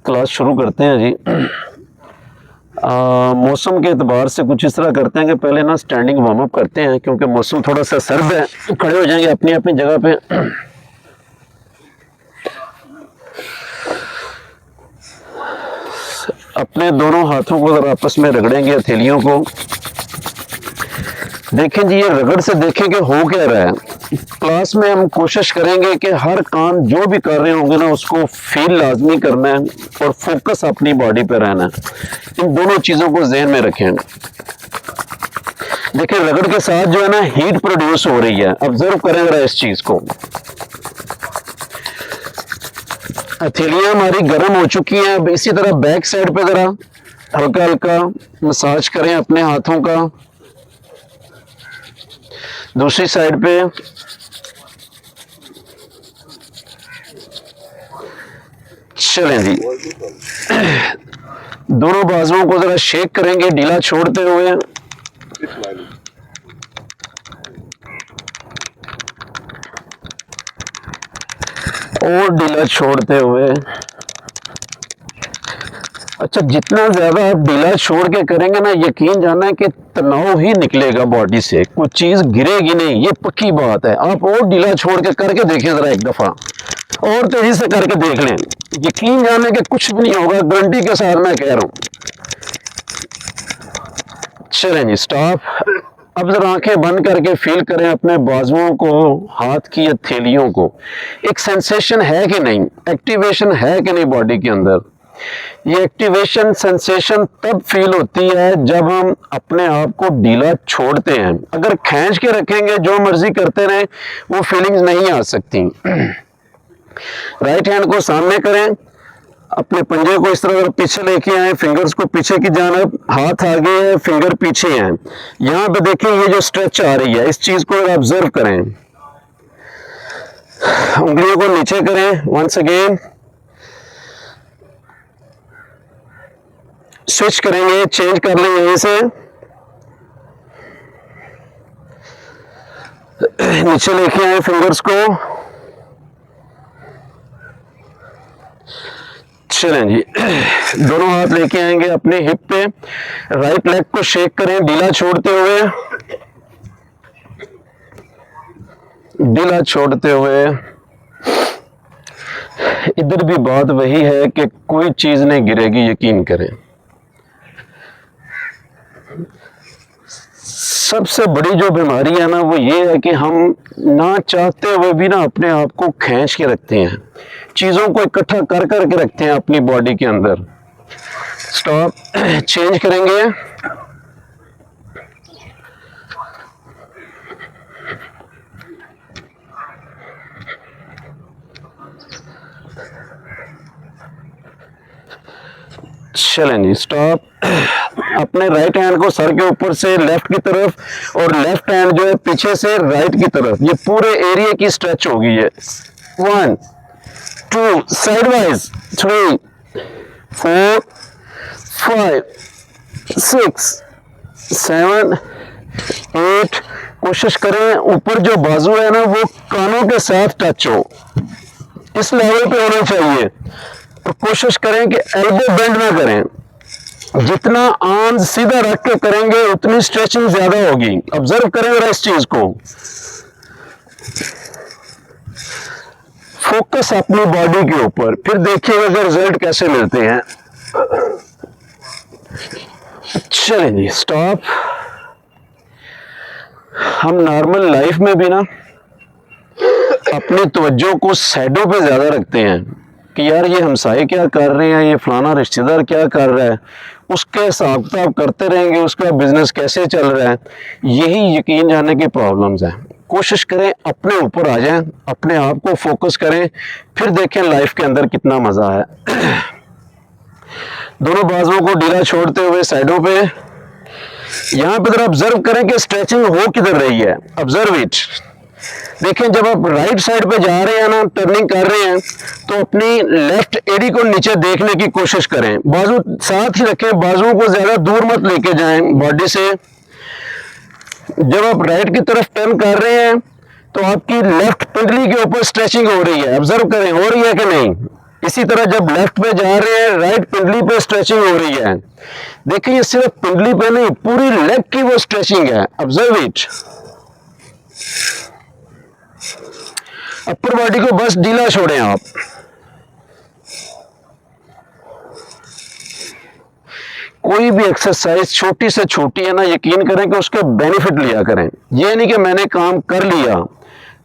Class शुरू करते हैं जी। मौसम के एतबार से कुछ इस तरह करते हैं कि पहले ना स्टैंडिंग वार्म अप करते हैं, क्योंकि मौसम थोड़ा सा सर्द है। खड़े हो जाएंगे अपनी अपनी जगह पे। अपने दोनों हाथों को जरा आपस में रगड़ेंगे, हथेलियों को। देखें जी, ये रगड़ से देखें कि हो क्या रहा है। क्लास में हम कोशिश करेंगे कि हर काम जो भी कर रहे होंगे ना उसको फील लाजमी करना है और फोकस अपनी बॉडी पे रहना है। इन दोनों चीज़ों को जहन में रखें। देखिए, रगड़ के साथ जो है ना हीट प्रोड्यूस हो रही है। ऑब्जर्व करें जरा इस चीज़ को। हथेलियां हमारी गर्म हो चुकी हैं। अब इसी तरह बैक साइड पे जरा हल्का हल्का मसाज करें अपने हाथों का। दूसरी साइड पे चलें जी। दोनों बाजुओं को जरा शेक करेंगे ढीला छोड़ते हुए। और ढीला छोड़ते हुए। अच्छा, जितना ज्यादा आप ढीला छोड़ के करेंगे ना, यकीन जानना है कि तनाव ही निकलेगा बॉडी से, कोई चीज गिरेगी नहीं, ये पक्की बात है। आप और ढीला छोड़ के करके देखें जरा एक दफा, और तेजी से करके देख लें, यकीन जाने कि कुछ भी नहीं होगा, गारंटी के साथ मैं कह रहा हूं। चलें जी, स्टॉप। अब जरा आंखें बंद करके फील करें अपने बाजुओं को, हाथ की हथेलियों को। एक सेंसेशन है कि नहीं, एक्टिवेशन है कि नहीं बॉडी के अंदर। ये एक्टिवेशन सेंसेशन तब फील होती है जब हम अपने आप को ढीला छोड़ते हैं। अगर खींच के रखेंगे, जो मर्जी करते रहे, वो फीलिंग्स नहीं आ सकती। राइट हैंड को सामने करें, अपने पंजे को इस तरह पीछे लेके आए, फिंगर्स को पीछे की जानब, हाथ आगे है, फिंगर पीछे हैं। यहां पे देखिए ये जो स्ट्रेच आ रही है, इस चीज को ऑब्जर्व करें। उंगलियों को नीचे करें, वंस अगेन स्विच करेंगे, चेंज कर लें यहीं से। नीचे लेके आए फिंगर्स को। चलें जी, दोनों हाथ लेके आएंगे अपने हिप पे। राइट लेग को शेक करें ढीला छोड़ते हुए, ढीला छोड़ते हुए। इधर भी बात वही है कि कोई चीज नहीं गिरेगी, यकीन करें। सबसे बड़ी जो बीमारी है ना, वो ये है कि हम ना चाहते हुए भी ना अपने आप को खींच के रखते हैं, चीज़ों को इकट्ठा कर करके रखते हैं अपनी बॉडी के अंदर। स्टॉप, चेंज करेंगे। चलें जी, स्टॉप। अपने राइट हैंड को सर के ऊपर से लेफ्ट की तरफ, और लेफ्ट हैंड जो है पीछे से राइट की तरफ। ये पूरे एरिया की स्ट्रेच होगी ये। 1 2 साइड वाइज, 3 4 5 6 7 8। कोशिश करें ऊपर जो बाजू है ना वो कानों के साथ टच हो, इस लेवल पे होना चाहिए। और कोशिश करें कि एल्बो बेंड ना करें। जितना आर्म सीधा रख के करेंगे उतनी स्ट्रेचिंग ज्यादा होगी। ऑब्जर्व करें जरा इस चीज को। फोकस अपनी बॉडी के ऊपर, फिर देखिएगा कि रिजल्ट कैसे मिलते हैं। चलिए जी, स्टॉप। हम नॉर्मल लाइफ में भी ना अपनी तवज्जो को साइडों पे ज्यादा रखते हैं कि यार ये हमसाये क्या कर रहे हैं, ये फलाना रिश्तेदार क्या कर रहा है, उसके हिसाब किताब करते रहेंगे, उसका बिजनेस कैसे चल रहा है। यही यकीन जाने की प्रॉब्लम्स हैं। कोशिश करें अपने ऊपर आ जाएं, अपने आप को फोकस करें, फिर देखें लाइफ के अंदर कितना मजा है। दोनों बाजुओं को ढीला छोड़ते हुए साइडों पे। यहां पर ऑब्जर्व करें कि स्ट्रेचिंग हो किधर रही है। Observe it. देखें, जब आप राइट साइड पे जा रहे हैं ना, टर्निंग कर रहे हैं, तो अपनी लेफ्ट एडी को नीचे देखने की कोशिश करें। बाजू साथ ही रखें, बाजुओं को ज्यादा दूर मत लेके जाएं बॉडी से। जब आप राइट की तरफ टर्न कर रहे हैं तो आपकी लेफ्ट पिंडली के ऊपर स्ट्रेचिंग हो रही है। ऑब्जर्व करें, हो रही है कि नहीं। इसी तरह जब लेफ्ट पे जा रहे हैं, राइट पिंडली पे स्ट्रेचिंग हो रही है। देखिए ये सिर्फ पिंडली पे नहीं, पूरी लेग की वो स्ट्रेचिंग है। Observe it. अपर बॉडी को बस ढीला छोड़ें आप। कोई भी एक्सरसाइज छोटी से छोटी है ना, यकीन करें कि उसके बेनिफिट लिया करें। ये नहीं कि मैंने काम कर लिया,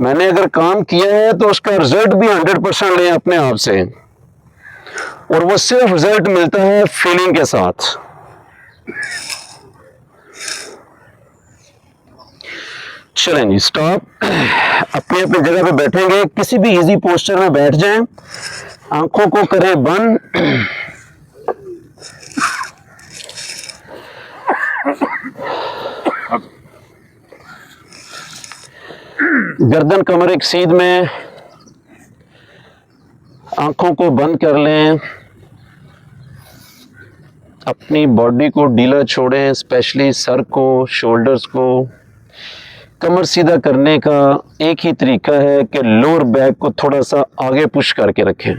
मैंने अगर काम किया है तो उसका रिजल्ट भी 100% लें अपने आप से, और वो सिर्फ रिजल्ट मिलता है फीलिंग के साथ। चलें जी, स्टॉप। अपनी अपनी जगह पे बैठेंगे, किसी भी इजी पोस्चर में बैठ जाएं, आंखों को करें बंद। गर्दन कमर एक सीध में, आंखों को बंद कर लें, अपनी बॉडी को ढीला छोड़ें, स्पेशली सर को, शोल्डर्स को। कमर सीधा करने का एक ही तरीका है कि लोअर बैक को थोड़ा सा आगे पुश करके रखें।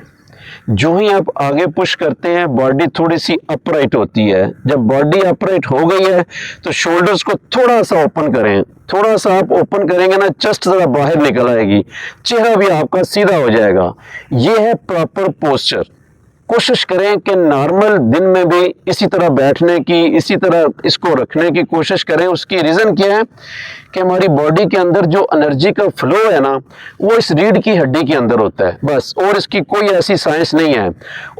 जो ही आप आगे पुश करते हैं, बॉडी थोड़ी सी अपराइट होती है। जब बॉडी अपराइट हो गई है तो शोल्डर्स को थोड़ा सा ओपन करें। थोड़ा सा आप ओपन करेंगे ना, चेस्ट ज़रा बाहर निकल आएगी, चेहरा भी आपका सीधा हो जाएगा। ये है प्रॉपर पोस्चर। कोशिश करें कि नॉर्मल दिन में भी इसी तरह बैठने की, इसी तरह इसको रखने की कोशिश करें। उसकी रीज़न क्या है कि हमारी बॉडी के अंदर जो एनर्जी का फ्लो है ना, वो इस रीढ़ की हड्डी के अंदर होता है बस, और इसकी कोई ऐसी साइंस नहीं है।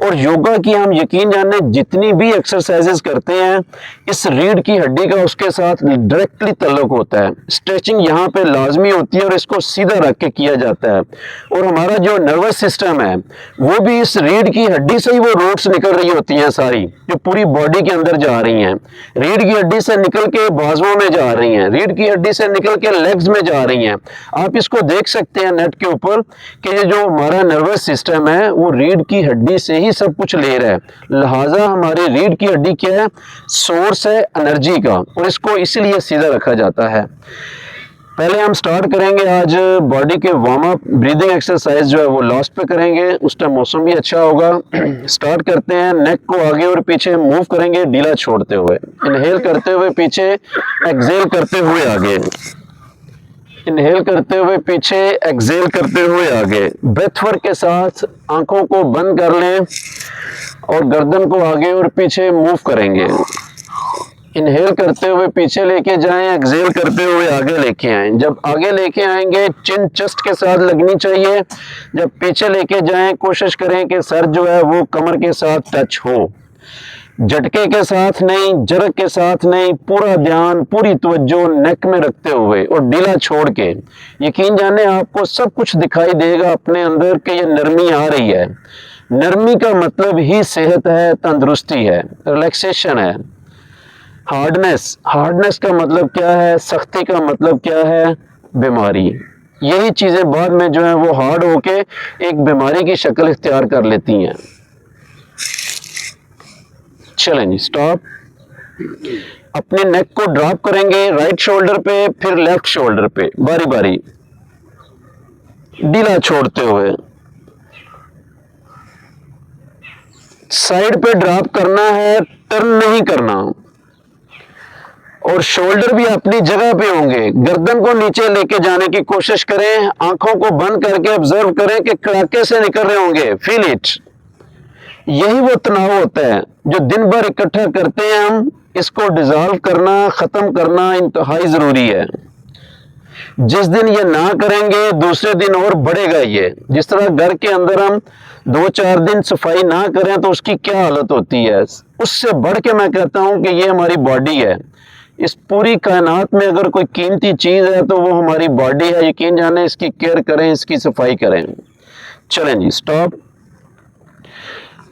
और योगा की हम यकीन जाने जितनी भी एक्सरसाइजेस करते हैं, इस रीढ़ की हड्डी का उसके साथ डायरेक्टली ताल्लुक होता है। स्ट्रेचिंग यहाँ पे लाजमी होती है और इसको सीधा रख के किया जाता है। और हमारा जो नर्वस सिस्टम है वो भी इस रीढ़ की हड्डी से ही वो रूट्स निकल रही होती हैं सारी, जो पूरी बॉडी के अंदर जा रही हैं। रीढ़ की हड्डी से निकल के बाजुओं में जा रही हैं, रीढ़ की हड्डी से निकल के लेग्स में जा रही हैं। आप इसको देख सकते हैं नेट के ऊपर कि ये जो हमारा नर्वस सिस्टम है वो रीढ़ की हड्डी से ही सब कुछ ले रहा है। लिहाजा हमारी रीढ़ की हड्डी क्या है, सोर्स है एनर्जी का, और इसको इसलिए सीधा रखा जाता है। पहले हम स्टार्ट करेंगे आज बॉडी के वार्म अप ब्रीदिंग एक्सरसाइज जो है वो लास्ट पे करेंगे, उस टाइम मौसम भी अच्छा होगा। स्टार्ट करते हैं, नेक को आगे और पीछे मूव करेंगे ढीला छोड़ते हुए। इनहेल करते हुए पीछे, एक्सेल करते हुए आगे। इनहेल करते हुए पीछे, एक्सेल करते हुए आगे। ब्रेथ वर्क के साथ आंखों को बंद कर लें और गर्दन को आगे और पीछे मूव करेंगे। इनहेल करते हुए पीछे लेके जाएं, एक्सेल करते हुए आगे लेके आएं। जब आगे लेके आएंगे चिन चेस्ट के साथ लगनी चाहिए। जब पीछे लेके जाएं कोशिश करें कि सर जो है वो कमर के साथ टच हो। झटके के साथ नहीं, जरक के साथ नहीं, पूरा ध्यान, पूरी तवज्जो नेक में रखते हुए और ढीला छोड़ के। यकीन जाने आपको सब कुछ दिखाई देगा अपने अंदर कि ये नरमी आ रही है। नरमी का मतलब ही सेहत है, तंदुरुस्ती है, रिलैक्सेशन है। हार्डनेस का मतलब क्या है, सख्ती का मतलब क्या है, बीमारी। यही चीजें बाद में जो है वो हार्ड होके एक बीमारी की शक्ल इख्तियार कर लेती हैं। चलें जी, स्टॉप। अपने नेक को ड्रॉप करेंगे राइट शोल्डर पे, फिर लेफ्ट शोल्डर पे, बारी बारी ढीला छोड़ते हुए। साइड पे ड्रॉप करना है, टर्न नहीं करना। और शोल्डर भी अपनी जगह पे होंगे। गर्दन को नीचे लेके जाने की कोशिश करें, आंखों को बंद करके ऑब्जर्व करें कि कड़ाके से निकल रहे होंगे, फील इट। यही वो तनाव होता है जो दिन भर इकट्ठा करते हैं हम, इसको डिसॉल्व करना, खत्म करना इंतहाई जरूरी है। जिस दिन ये ना करेंगे दूसरे दिन और बढ़ेगा ये। जिस तरह घर के अंदर हम 2-4 दिन सफाई ना करें तो उसकी क्या हालत होती है, उससे बढ़ के मैं कहता हूं कि ये हमारी बॉडी है। इस पूरी कायनात में अगर कोई कीमती चीज है तो वो हमारी बॉडी है। यकीन जाने, इसकी केयर करें, इसकी सफाई करें। चलें जी, स्टॉप।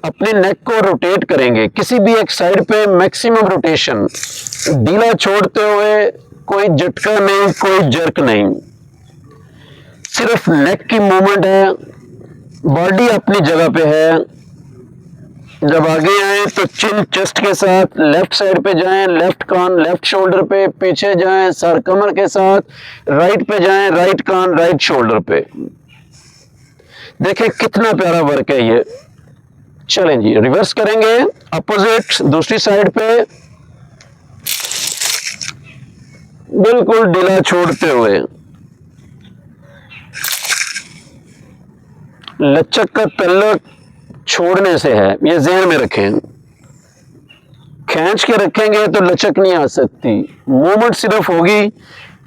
अपने नेक को रोटेट करेंगे किसी भी एक साइड पे, मैक्सिमम रोटेशन, ढीला छोड़ते हुए, कोई झटका नहीं, कोई जर्क नहीं, सिर्फ नेक की मूवमेंट है, बॉडी अपनी जगह पे है। जब आगे आए तो चिन चेस्ट के साथ लेफ्ट साइड पे जाएं, लेफ्ट कान लेफ्ट शोल्डर पे, पीछे जाएं सर कमर के साथ, राइट पे जाएं, राइट कान राइट शोल्डर पे। देखें कितना प्यारा वर्क है ये। चलें जी, रिवर्स करेंगे अपोजिट दूसरी साइड पे, बिल्कुल ढीला छोड़ते हुए। लचक का तल्लक छोड़ने से है, ये ज़हन में रखें। खींच के रखेंगे तो लचक नहीं आ सकती, मूवमेंट सिर्फ होगी,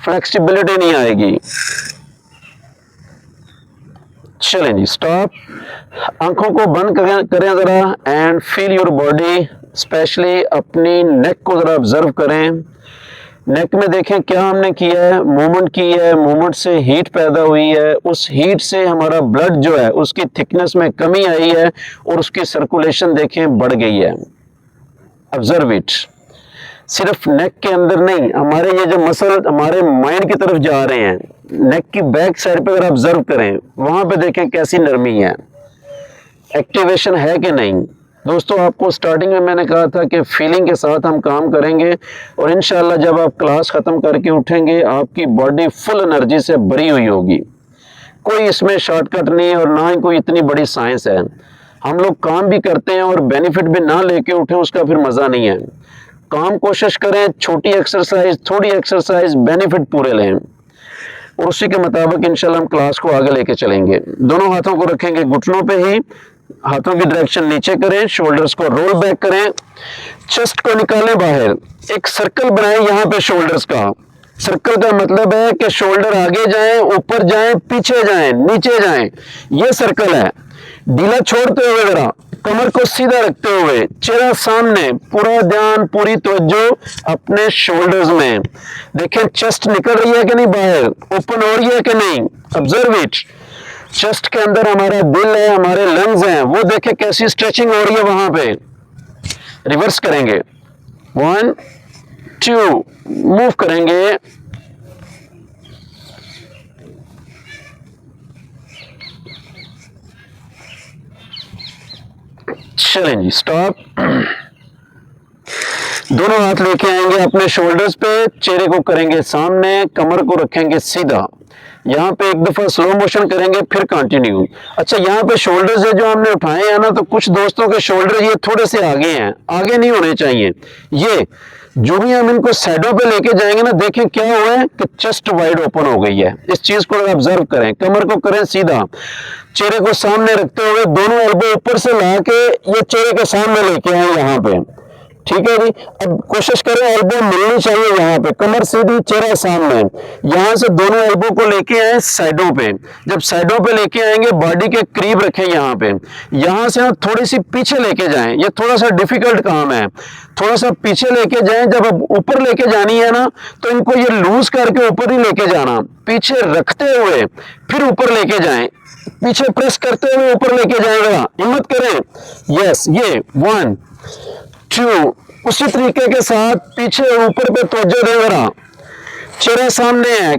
फ्लेक्सिबिलिटी नहीं आएगी। चलें जी, स्टॉप। आंखों को बंद करें ज़रा and feel your body, specially अपनी नेक को ज़रा ऑब्जर्व करें। नेक में देखें क्या हमने किया है, मूवमेंट की है, मूवमेंट से हीट पैदा हुई है, उस हीट से हमारा ब्लड जो है उसकी थिकनेस में कमी आई है और उसकी सर्कुलेशन देखें बढ़ गई है। Observe it. सिर्फ नेक के अंदर नहीं, हमारे ये जो मसल हमारे माइंड की तरफ जा रहे हैं, नेक की बैक साइड पे अगर ऑब्जर्व करें, वहां पे देखें कैसी नरमी है, एक्टिवेशन है कि नहीं। दोस्तों, आपको स्टार्टिंग में मैंने कहा था कि फीलिंग के साथ हम काम करेंगे और इंशाल्लाह जब आप क्लास ख़त्म करके उठेंगे आपकी बॉडी फुल एनर्जी से भरी हुई होगी। कोई इसमें शॉर्टकट नहीं है और ना ही कोई इतनी बड़ी साइंस है। हम लोग काम भी करते हैं और बेनिफिट भी ना लेके उठें, उसका फिर मज़ा नहीं है। काम कोशिश करें, छोटी एक्सरसाइज, थोड़ी एक्सरसाइज, बेनिफिट पूरे लें और उसी के मुताबिक इंशाल्लाह हम क्लास को आगे लेके चलेंगे। दोनों हाथों को रखेंगे घुटनों पे ही, हाथों की डायरेक्शन नीचे करें, शोल्डर्स को रोल बैक करें, चेस्ट को निकालें बाहर, एक सर्कल बनाएं यहाँ पे शोल्डर्स का। सर्कल का मतलब है कि शोल्डर आगे जाएं, ऊपर जाएं, पीछे जाएं, नीचे जाएं, ये सर्कल है। ढीला छोड़ते हुए जरा, कमर को सीधा रखते हुए, चेहरा सामने, पूरा ध्यान, पूरी तवज्जो अपने शोल्डर्स में। देखें चेस्ट निकल रही है कि नहीं बाहर, ओपन हो रही है कि नहीं, ऑब्जर्व इट। चेस्ट के अंदर हमारा दिल है, हमारे लंग्स हैं, वो देखें कैसी स्ट्रेचिंग हो रही है वहां पे। रिवर्स करेंगे, 1 2, मूव करेंगे, चलें जी, स्टॉप। दोनों हाथ लेके आएंगे अपने शोल्डर्स पे, चेहरे को करेंगे सामने, कमर को रखेंगे सीधा। यहाँ पे एक दफा स्लो मोशन करेंगे, फिर कंटिन्यू। अच्छा, यहाँ पे शोल्डर्स है जो हमने उठाए हैं ना, तो कुछ दोस्तों के शोल्डर ये थोड़े से आगे हैं, आगे नहीं होने चाहिए। ये जो भी हम इनको साइडों पे लेके जाएंगे ना, देखें क्या हुआ है कि चेस्ट वाइड ओपन हो गई है। इस चीज को ऑब्जर्व करें, कमर को करें सीधा, चेहरे को सामने रखते हुए दोनों एल्बो ऊपर से ला के ये चेहरे के सामने लेके आए यहाँ पे। ठीक है जी, अब कोशिश करें एल्बो मिलनी चाहिए यहाँ पे, कमर सीधी, चेहरा सामने। यहाँ से दोनों एल्बो को लेके आए साइडों पे। जब साइडों पे लेके आएंगे बॉडी के करीब रखें यहाँ पे। यहाँ से आप थोड़ी सी पीछे लेके जाएं, ये थोड़ा सा डिफिकल्ट काम है, थोड़ा सा पीछे लेके जाएं। जब अब ऊपर लेके जानी है ना, तो इनको ये लूज करके ऊपर ही लेके जाना, पीछे रखते हुए फिर ऊपर लेके जाएं, पीछे प्रेस करते हुए ऊपर लेके जाएगा, हिम्मत करें। यस, ये 1 2, उसी तरीके के साथ पीछे ऊपर पे तवज्जो दें जरा, चेहरा सामने है,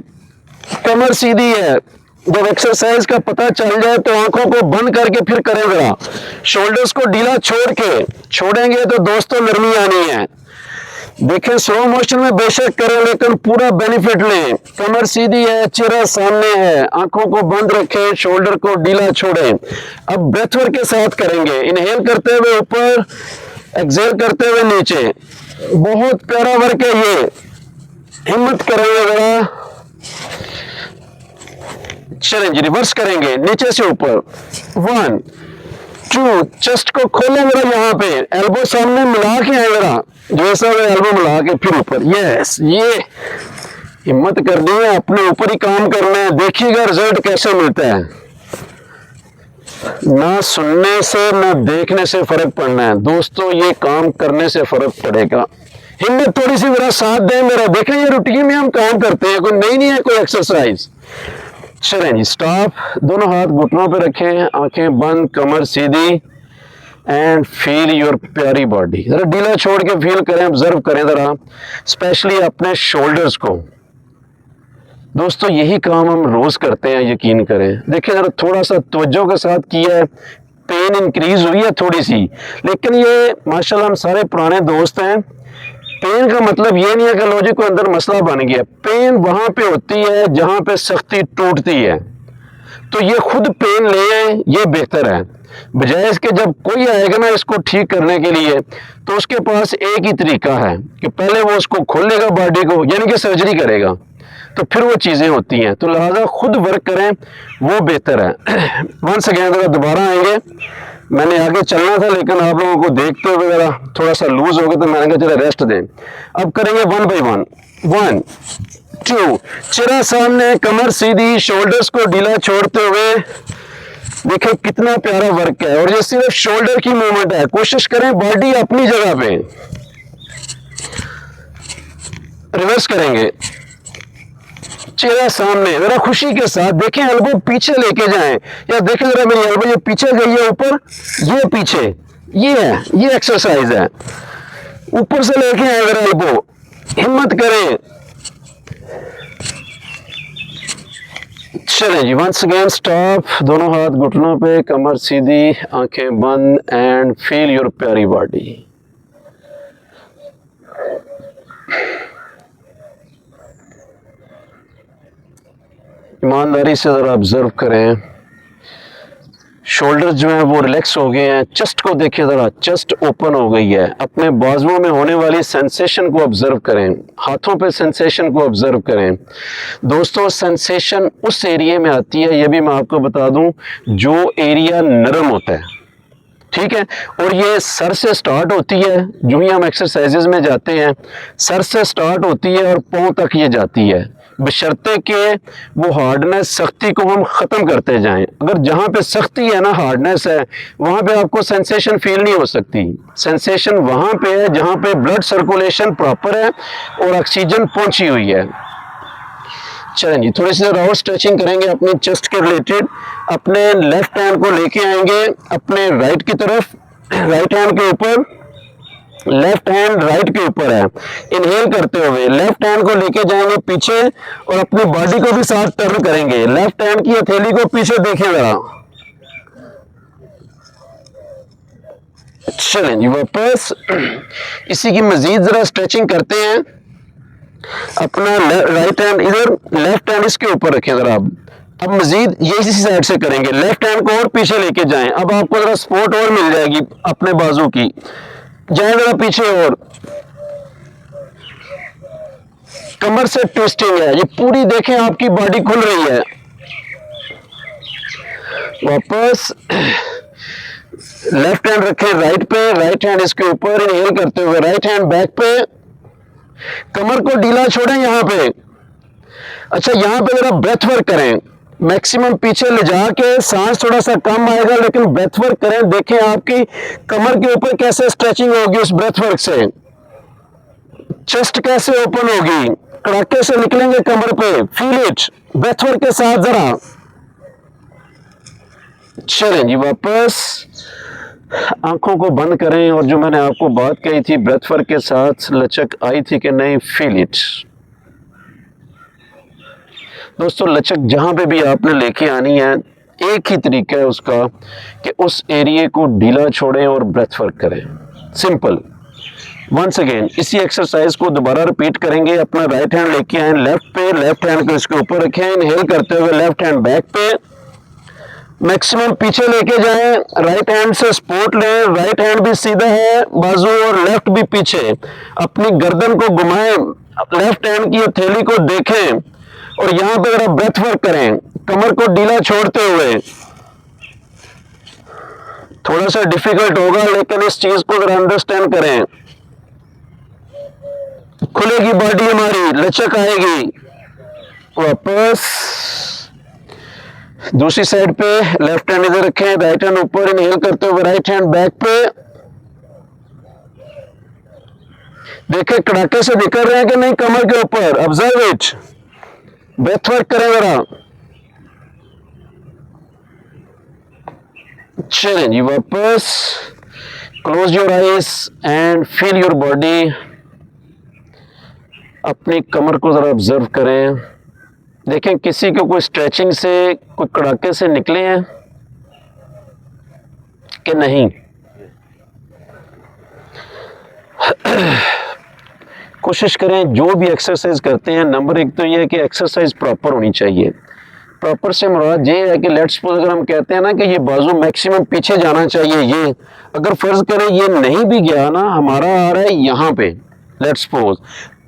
कमर सीधी है। जब एक्सरसाइज का पता चल जाए तो आंखों को बंद करके फिर करें जरा, शोल्डर्स को ढीला छोड़ के, छोड़ेंगे तो दोस्तों नरमी आनी है। देखें स्लो मोशन में बेशक करें, लेकिन पूरा बेनिफिट लें। कमर सीधी है, चेहरा सामने है, आंखों को बंद रखें, शोल्डर को ढीला छोड़ें। अब ब्रेथ वर्क के साथ करेंगे, इनहेल करते हुए ऊपर, एक्सेल करते हुए नीचे। बहुत प्यारा वर्क है ये, हिम्मत करेंगे जरा। चलें जी, रिवर्स करेंगे नीचे से ऊपर, 1 2, चेस्ट को खोलें जरा, यहाँ पे एल्बो सामने मिला के आए जरा, जैसा वे एल्बो मिला के फिर ऊपर। यस, ये हिम्मत करनी है, अपने ऊपर ही काम करना है। देखिएगा रिजल्ट कैसे मिलता है। ना सुनने से ना देखने से फर्क पड़ना है दोस्तों, ये काम करने से फर्क पड़ेगा। हिम्मत थोड़ी सी मेरा साथ दें मेरा, देखें ये रूटीन में हम काम करते हैं, कोई नहीं है कोई एक्सरसाइज। चलें जी, स्टॉप। दोनों हाथ घुटनों पे रखें, आंखें बंद, कमर सीधी एंड फील योर प्यारी बॉडी। जरा ढीला छोड़ के फील करें, ऑब्जर्व करें जरा, स्पेशली अपने शोल्डर्स को। दोस्तों यही काम हम रोज करते हैं, यकीन करें। देखिए जरा थोड़ा सा तवज्जो के साथ किया है, पेन इंक्रीज हुई है थोड़ी सी, लेकिन ये माशाल्लाह हम सारे पुराने दोस्त हैं। पेन का मतलब ये नहीं है कि लॉजिक को अंदर मसला बन गया। पेन वहां पे होती है जहां पे सख्ती टूटती है। तो ये खुद पेन ले आए, ये बेहतर है, बजाय इसके जब कोई आएगा ना इसको ठीक करने के लिए तो उसके पास एक ही तरीका है कि पहले वो उसको खोलेगा बॉडी को, यानी कि सर्जरी करेगा, तो फिर वो चीज़ें होती हैं। तो लिहाजा खुद वर्क करें वो बेहतर है। वंस अगेन अगर दोबारा आएंगे, मैंने आगे चलना था लेकिन आप लोगों को देखते हुए ज़रा थोड़ा सा लूज हो गया तो मैंने कहा चला रेस्ट दें। अब करेंगे 1 बाय 1। 1 2, चेहरा सामने, कमर सीधी, शोल्डर्स को ढीला छोड़ते हुए, देखिए कितना प्यारा वर्क है। और ये सिर्फ शोल्डर की मूवमेंट है, कोशिश करें बॉडी अपनी जगह पे। रिवर्स करेंगे, चेहरा सामने, जरा खुशी के साथ देखें, एल्बो पीछे लेके जाएं, या देखें जरा मेरी एल्बो ये पीछे गई है ऊपर, ये पीछे, ये है, ये एक्सरसाइज है, ऊपर से लेके आए जरा एल्बो, हिम्मत करें। चलें जी, वंस अगेन स्टॉप, दोनों हाथ घुटनों पे, कमर सीधी, आंखें बंद एंड फील योर प्यारी बॉडी। ईमानदारी से ज़रा ऑब्जर्व करें, शोल्डर जो है वो रिलैक्स हो गए हैं, चेस्ट को देखिए ज़रा, चेस्ट ओपन हो गई है, अपने बाजुओं में होने वाली सेंसेशन को ऑब्जर्व करें, हाथों पे सेंसेशन को ऑब्जर्व करें। दोस्तों सेंसेशन उस एरिया में आती है, ये भी मैं आपको बता दूं, जो एरिया नरम होता है, ठीक है, और ये सर से स्टार्ट होती है, जो ही हम एक्सरसाइजेज में जाते हैं सर से स्टार्ट होती है और पाँव तक ये जाती है, बशर्ते कि वो हार्डनेस, सख्ती को हम ख़त्म करते जाएं। अगर जहाँ पे सख्ती है ना, हार्डनेस है, वहाँ पे आपको सेंसेशन फील नहीं हो सकती। सेंसेशन वहाँ पे है जहाँ पे ब्लड सर्कुलेशन प्रॉपर है और ऑक्सीजन पहुँची हुई है। चलें जी, थोड़ी सी और स्ट्रेचिंग करेंगे अपनी चेस्ट के रिलेटेड। अपने लेफ्ट हैंड को लेके आएंगे अपने राइट की तरफ, राइट हैंड के ऊपर, लेफ्ट हैंड राइट के ऊपर है। इनहेल करते हुए लेफ्ट हैंड को लेके जाएंगे पीछे और अपनी बॉडी को भी साथ टर्न करेंगे। लेफ्ट हैंड की हथेली को पीछे देखें जरा। चलें जी, वापस इसी की मजीद जरा स्ट्रेचिंग करते हैं। अपना राइट हैंड इधर, लेफ्ट हैंड इसके ऊपर रखें जरा। अब मजीद ये इसी साइड से करेंगे, लेफ्ट हैंड को और पीछे लेके जाएं। अब आपको जरा सपोर्ट और मिल जाएगी अपने बाजू की, जाए जरा पीछे और, कमर से ट्विस्टिंग है ये पूरी, देखें आपकी बॉडी खुल रही है। वापस लेफ्ट हैंड रखें राइट पे, राइट हैंड इसके ऊपर, इनहेल करते हुए राइट हैंड बैक पे, कमर को ढीला छोड़ें यहां पे। अच्छा, यहां पे जरा ब्रेथ वर्क करें, मैक्सिमम पीछे ले जाके, सांस थोड़ा सा कम आएगा लेकिन ब्रेथ वर्क करें। देखें आपकी कमर के ऊपर कैसे स्ट्रेचिंग होगी उस ब्रेथ वर्क से, चेस्ट कैसे ओपन होगी, कड़ाके से निकलेंगे कमर पे, फील इट ब्रेथ वर्क के साथ जरा। चलें जी, वापस आंखों को बंद करें और जो मैंने आपको बात कही थी ब्रेथ वर्क के साथ लचक आई थी कि नहीं, फील इट। दोस्तों लचक जहां पे भी आपने लेके आनी है, एक ही तरीका है उसका कि उस एरिया को ढीला छोड़ें और ब्रेथ वर्क करें, सिंपल। वंस अगेन इसी एक्सरसाइज को दोबारा रिपीट करेंगे। अपना राइट हैंड लेके आए लेफ्ट पे, लेफ्ट हैंड को इसके ऊपर रखें, इनहेल करते हुए लेफ्ट हैंड बैक पे, मैक्सिमम पीछे लेके जाएं, राइट हैंड से सपोर्ट लें, राइट हैंड भी सीधा है बाजू और लेफ्ट भी पीछे, अपनी गर्दन को घुमाएं, लेफ्ट हैंड की हथेली को देखें और यहां पे जरा ब्रेथ वर्क करें, कमर को ढीला छोड़ते हुए। थोड़ा सा डिफिकल्ट होगा लेकिन इस चीज को जरा अंडरस्टैंड करें, खुलेगी बॉडी हमारी, लचक आएगी। वापस दूसरी साइड पे, लेफ्ट हैंड इधर रखें, राइट हैंड ऊपर, इनहेल करते हुए राइट हैंड बैक पे, देखें कड़ाके से निकल रहे हैं कि नहीं कमर के ऊपर, ऑब्जर्व इट, ब्रेथ वर्क करें जरा। चलें जी, वापस close your eyes and feel your body. अपनी कमर को जरा ऑब्जर्व करें, देखें किसी को कोई स्ट्रेचिंग से, कोई कड़ाके से निकले हैं कि नहीं। कोशिश करें जो भी एक्सरसाइज करते हैं, नंबर एक तो यह है कि एक्सरसाइज प्रॉपर होनी चाहिए। प्रॉपर से मुराद ये है कि लेट्स सपोज अगर हम कहते हैं ना कि ये बाजू मैक्सिमम पीछे जाना चाहिए, ये अगर फर्ज करें ये नहीं भी गया ना, हमारा आ रहा है यहाँ पे लेट्स सपोज,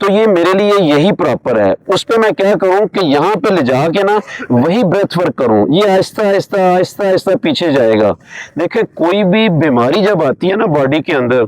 तो ये मेरे लिए यही प्रॉपर है। उस पर मैं क्या करूं कि यहाँ पे ले जाके ना वही ब्रेथ वर्क करूं, ये आहिस्ता आहिस्ता आहिस्ता आहिस्ता पीछे जाएगा। देखें कोई भी बीमारी जब आती है ना बॉडी के अंदर,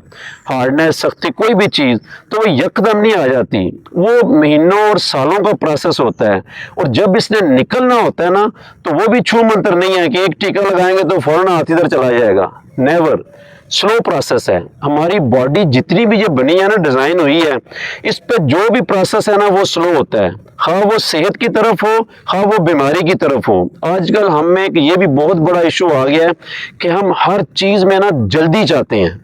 हार्डनेस, सख्ती, कोई भी चीज़, तो वो यकदम नहीं आ जाती, वो महीनों और सालों का प्रोसेस होता है। और जब इसने निकलना होता है ना, तो वो भी छू मंतर नहीं है कि एक टीका लगाएंगे तो फौरन हाथ इधर चला जाएगा, नेवर। स्लो प्रोसेस है। हमारी बॉडी जितनी भी ये बनी है ना, डिज़ाइन हुई है, इस पे जो भी प्रोसेस है ना वो स्लो होता है, हाँ वो सेहत की तरफ हो, हाँ वो बीमारी की तरफ हो। आजकल हम में एक ये भी बहुत बड़ा इशू आ गया है कि हम हर चीज़ में ना जल्दी चाहते हैं,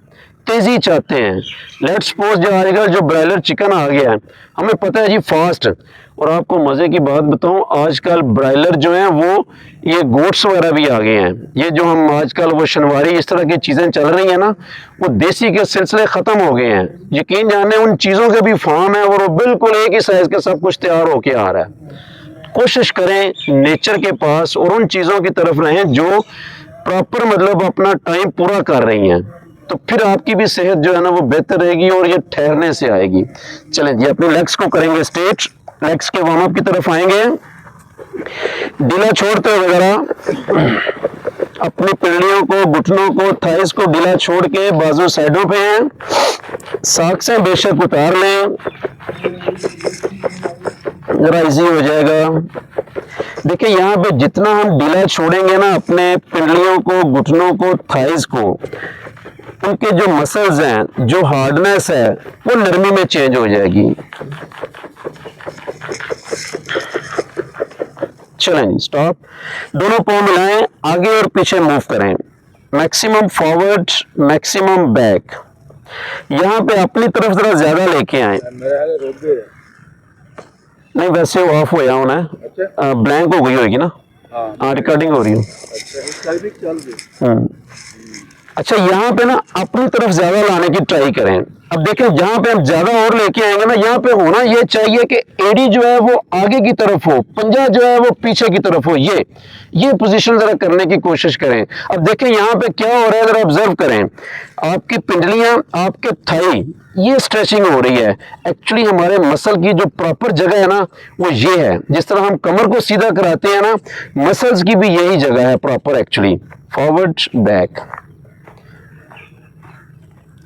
तेज़ी चाहते हैं। लेट्स सपोज जो आजकल जो ब्रॉयलर चिकन आ गया है, हमें पता है जी फास्ट, और आपको मज़े की बात बताऊं, आजकल ब्रॉयलर जो हैं वो ये गोट्स वगैरह भी आ गए हैं। ये जो हम आजकल वो शनवारी इस तरह की चीज़ें चल रही हैं ना, वो देसी के सिलसिले ख़त्म हो गए हैं। यकीन जाने उन चीज़ों के भी फार्म है और वो बिल्कुल एक ही साइज़ का सब कुछ तैयार होके आ रहा है। कोशिश करें नेचर के पास और उन चीज़ों की तरफ रहें जो प्रॉपर मतलब अपना टाइम पूरा कर रही हैं, तो फिर आपकी भी सेहत जो है ना वो बेहतर रहेगी और ये ठहरने से आएगी। चलें जी, अपने लेग्स को करेंगे स्ट्रेट, लेग्स के वार्म अप की तरफ आएंगे, ढीला छोड़ते हुए वगैरह अपनी पिंडलियों को, घुटनों को, थाइस को ढीला छोड़ के बाजू साइडों पे हैं, साख से बेशक उतार लें, जरा इजी हो जाएगा। देखिए यहाँ पे जितना हम ढीला छोड़ेंगे ना अपने पिंडलियों को, घुटनों को, थाइस को, उनके जो मसल्स हैं, जो हार्डनेस है वो नरमी में चेंज हो जाएगी। चलें स्टॉप, दोनों पाँव मिलाएं, आगे और पीछे मूव करें, मैक्सिमम फॉरवर्ड, मैक्सिमम बैक। यहाँ पे अपनी तरफ जरा ज्यादा लेके आए, नहीं वैसे वो ऑफ हो जाओ ना, ब्लैंक हो गई होगी ना, हाँ रिकॉर्डिंग हो रही हो। अच्छा यहाँ पे ना अपनी तरफ ज्यादा लाने की ट्राई करें। अब देखें जहां पे हम ज्यादा और लेके आएंगे ना, यहाँ पे होना ये चाहिए कि एड़ी जो है वो आगे की तरफ हो, पंजा जो है वो पीछे की तरफ हो, ये पोजीशन जरा करने की कोशिश करें। अब देखें यहाँ पे क्या हो रहा है, जरा ऑब्जर्व करें, आपकी पिंडलियां, आपके थाई, ये स्ट्रेचिंग हो रही है। एक्चुअली हमारे मसल की जो प्रॉपर जगह है ना वो ये है, जिस तरह हम कमर को सीधा कराते हैं ना, मसल्स की भी यही जगह है प्रॉपर एक्चुअली। फॉरवर्ड बैक,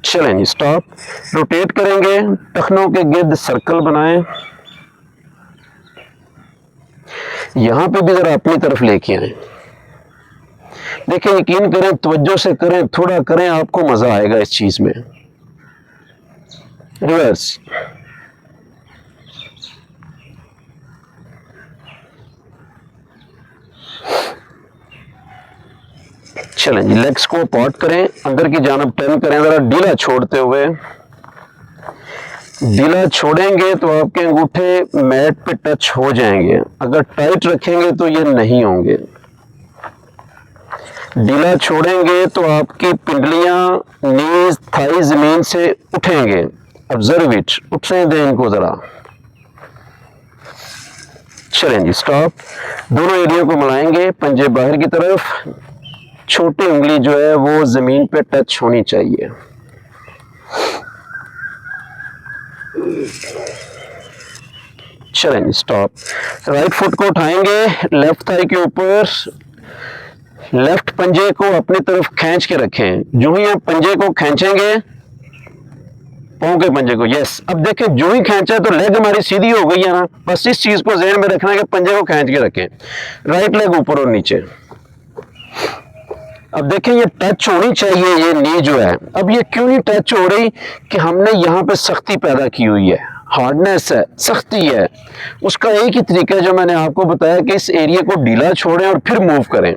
चलें जी स्टॉप, रोटेट करेंगे, टखनों के गिर्द सर्कल बनाएं, यहां पे भी जरा अपनी तरफ लेके आए। देखिए यकीन करें, तवज्जो से करें, थोड़ा करें, आपको मजा आएगा इस चीज में। रिवर्स, चलें जी, लेग्स को अपार्ट करें, अंदर की जानब टर्न करें, जरा ढीला छोड़ते हुए। ढीला छोड़ेंगे तो आपके अंगूठे मैट पे टच हो जाएंगे, अगर टाइट रखेंगे तो ये नहीं होंगे। ढीला छोड़ेंगे तो आपकी पिंडलियां, नीज, थाई जमीन से उठेंगे। ऑब्जर्व इट, उठने दें इनको जरा। चलें जी स्टॉप, दोनों एरिया को मिलाएंगे, पंजे बाहर की तरफ, छोटी उंगली जो है वो जमीन पे टच होनी चाहिए। चलें स्टॉप, राइट फुट को उठाएंगे लेफ्ट थाई के ऊपर, लेफ्ट पंजे को अपनी तरफ खींच के रखें। जो ही आप पंजे को खींचेंगे, पांव के पंजे को, यस, अब देखें जो ही खींचा तो लेग हमारी सीधी हो गई है ना, बस इस चीज को ज़हन में रखना है कि पंजे को खींच के रखें, राइट लेग ऊपर और नीचे। अब देखें ये टच होनी चाहिए, ये नी जो है, अब ये क्यों नहीं टच हो रही, कि हमने यहाँ पे सख्ती पैदा की हुई है, हार्डनेस है, सख्ती है। उसका एक ही तरीका है जो मैंने आपको बताया कि इस एरिया को ढीला छोड़ें और फिर मूव करें।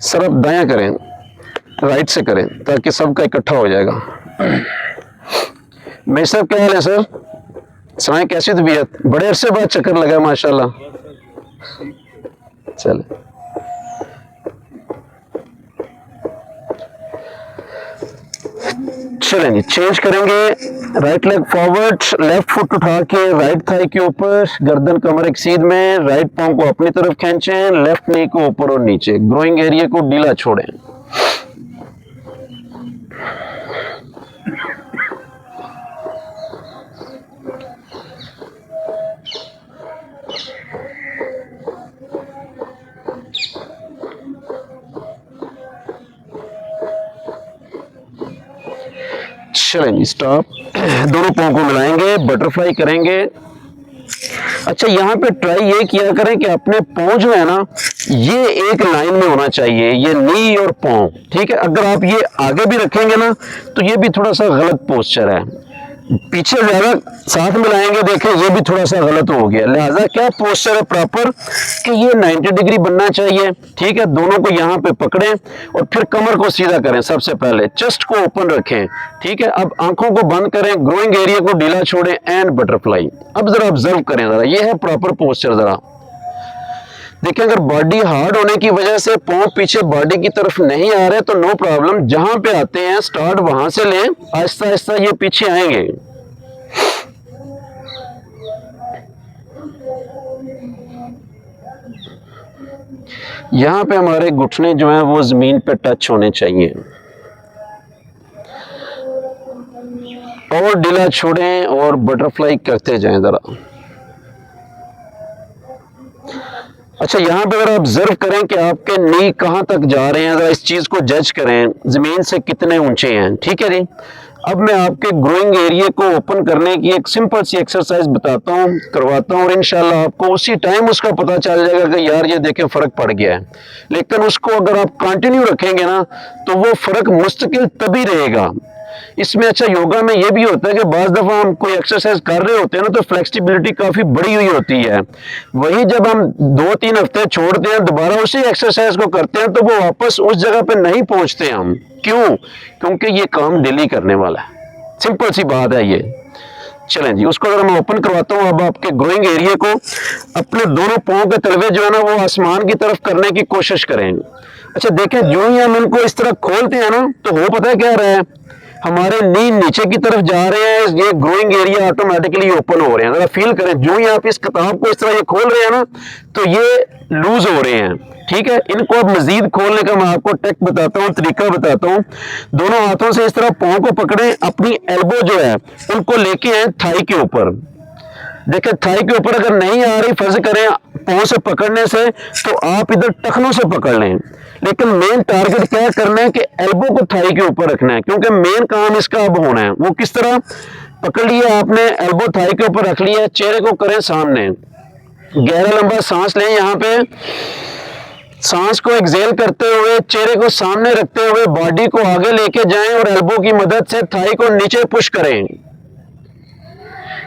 सर अब दायां करें, राइट से करें, ताकि सबका इकट्ठा हो जाएगा। मेरे साहब क्या हाल है सर, सुनाए कैसी तबीयत, बड़े अरसे बाद चक्कर लगा माशाल्लाह। चले चलें जी, चेंज करेंगे, right leg forward, left foot उठा के राइट थाई के ऊपर, गर्दन कमर एक सीध में, राइट पांव को अपनी तरफ खींचें, लेफ्ट नी को ऊपर और नीचे, ग्रोइंग एरिया को ढीला छोड़ें। चलें स्टॉप। दोनों पांव को मिलाएंगे, बटरफ्लाई करेंगे। अच्छा, यहाँ पे ट्राई ये किया करें कि अपने पांव जो है ना ये एक लाइन में होना चाहिए, ये नी और पांव, ठीक है। अगर आप ये आगे भी रखेंगे ना तो ये भी थोड़ा सा गलत पोस्चर है, पीछे ज्यादा साथ मिलाएंगे, देखें ये भी थोड़ा सा गलत हो गया। लिहाजा क्या पोस्चर है प्रॉपर कि ये 90 डिग्री बनना चाहिए, ठीक है। दोनों को यहाँ पे पकड़ें और फिर कमर को सीधा करें। सबसे पहले चेस्ट को ओपन रखें, ठीक है। अब आंखों को बंद करें, ग्रोइंग एरिया को ढीला छोड़ें एंड बटरफ्लाई। अब जरा ऑब्जर्व करें, जरा ये है प्रॉपर पोस्चर। जरा देखिए, अगर बॉडी हार्ड होने की वजह से पांव पीछे बॉडी की तरफ नहीं आ रहे तो नो प्रॉब्लम, जहां पे आते हैं स्टार्ट वहां से लें, आहिस्ता आहिस्ता ये पीछे आएंगे। यहां पे हमारे घुटने जो हैं वो जमीन पे टच होने चाहिए, और ढीला छोड़ें और बटरफ्लाई करते जाएं जरा। अच्छा, यहाँ पे अगर ऑब्जर्व करें कि आपके नी कहाँ तक जा रहे हैं, जरा इस चीज को जज करें, जमीन से कितने ऊंचे हैं, ठीक है जी। अब मैं आपके ग्रोइंग एरिया को ओपन करने की एक सिंपल सी एक्सरसाइज बताता हूँ, करवाता हूँ, और इंशाल्लाह आपको उसी टाइम उसका पता चल जाएगा कि यार ये देखें फर्क पड़ गया है। लेकिन उसको अगर आप कंटिन्यू रखेंगे ना तो वो फर्क मुस्तकिल तभी रहेगा। इसमें अच्छा, योगा में ये भी होता है कि बाज़ दफ़ा हम कोई एक्सरसाइज कर रहे होते हैं ना तो फ्लेक्सिबिलिटी काफ़ी बड़ी हुई होती है, वही जब हम 2-3 हफ्ते छोड़ते हैं, दोबारा उसी एक्सरसाइज को करते हैं तो वो वापस उस जगह पे नहीं पहुंचते हम। क्यों? क्योंकि ये काम डेली करने वाला है, सिंपल सी बात है ये। चलें जी, उसको अगर मैं ओपन करवाता हूँ। अब आपके ग्रोइंग एरिया को अपने दोनों पाँव के तलवे जो है ना वो आसमान की तरफ करने की कोशिश करें। अच्छा देखें, जो ही हम इनको इस तरह खोलते हैं ना तो वो पता है क्या रहा है, हमारे नी नीचे की तरफ जा रहे हैं, ये ग्रोइंग एरिया ऑटोमेटिकली ओपन हो रहे हैं। जरा फील करें, जो ही आप इस किताब को इस तरह ये खोल रहे हैं ना तो ये लूज हो रहे हैं, ठीक है। इनको अब मजीद खोलने का मैं आपको टेक बताता हूँ, तरीका बताता हूँ। दोनों हाथों से इस तरह पाँव को पकड़ें, अपनी एल्बो जो है उनको लेके आए थाई के ऊपर। देखिए, थाई के ऊपर अगर नहीं आ रही, फर्ज करें पाँव से पकड़ने से, तो आप इधर टखनों से पकड़ लें। लेकिन मेन टारगेट क्या करना है कि एल्बो को थाई के ऊपर रखना है, क्योंकि मेन काम इसका अब होना है। वो किस तरह? पकड़ लिया आपने, एल्बो थाई के ऊपर रख लिया, चेहरे को करें सामने, गहरा लंबा सांस लें। यहाँ पे सांस को एक्सेल करते हुए चेहरे को सामने रखते हुए बॉडी को आगे लेके जाएं और एल्बो की मदद से थाई को नीचे पुश करें।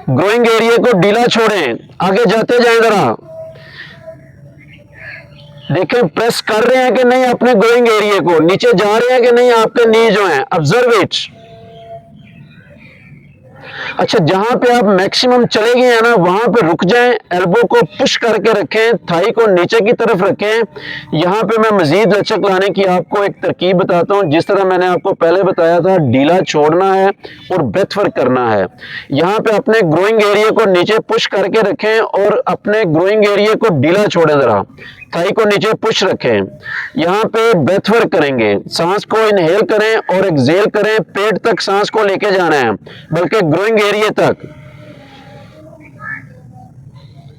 ग्रोइंग एरिया को ढीला छोड़ें, आगे जाते जाएं। जरा देखें, प्रेस कर रहे हैं कि नहीं अपने ग्रोइंग एरिया को, नीचे जा रहे हैं कि नहीं आपके नी जो हैं, ऑब्जर्व इट। अच्छा, जहां पे आप मैक्सिमम चले गए हैं ना वहां पे रुक जाएं, एल्बो को पुश करके रखें, थाई को नीचे की तरफ रखें। यहां पे मैं मजीद लचक लाने की आपको एक तरकीब बताता हूं। जिस तरह मैंने आपको पहले बताया था, ढीला छोड़ना है और ब्रेथ वर्क करना है। यहां पे अपने ग्रोइंग एरिया को नीचे पुश करके रखें और अपने ग्रोइंग एरिया को ढीला छोड़ें, जरा थाई को नीचे पुश रखें। यहाँ पे ब्रेथ वर्क करेंगे, सांस को इनहेल करें और एक्सहेल करें, पेट तक सांस को लेके जाना है, बल्कि ग्रोइंग एरिया तक।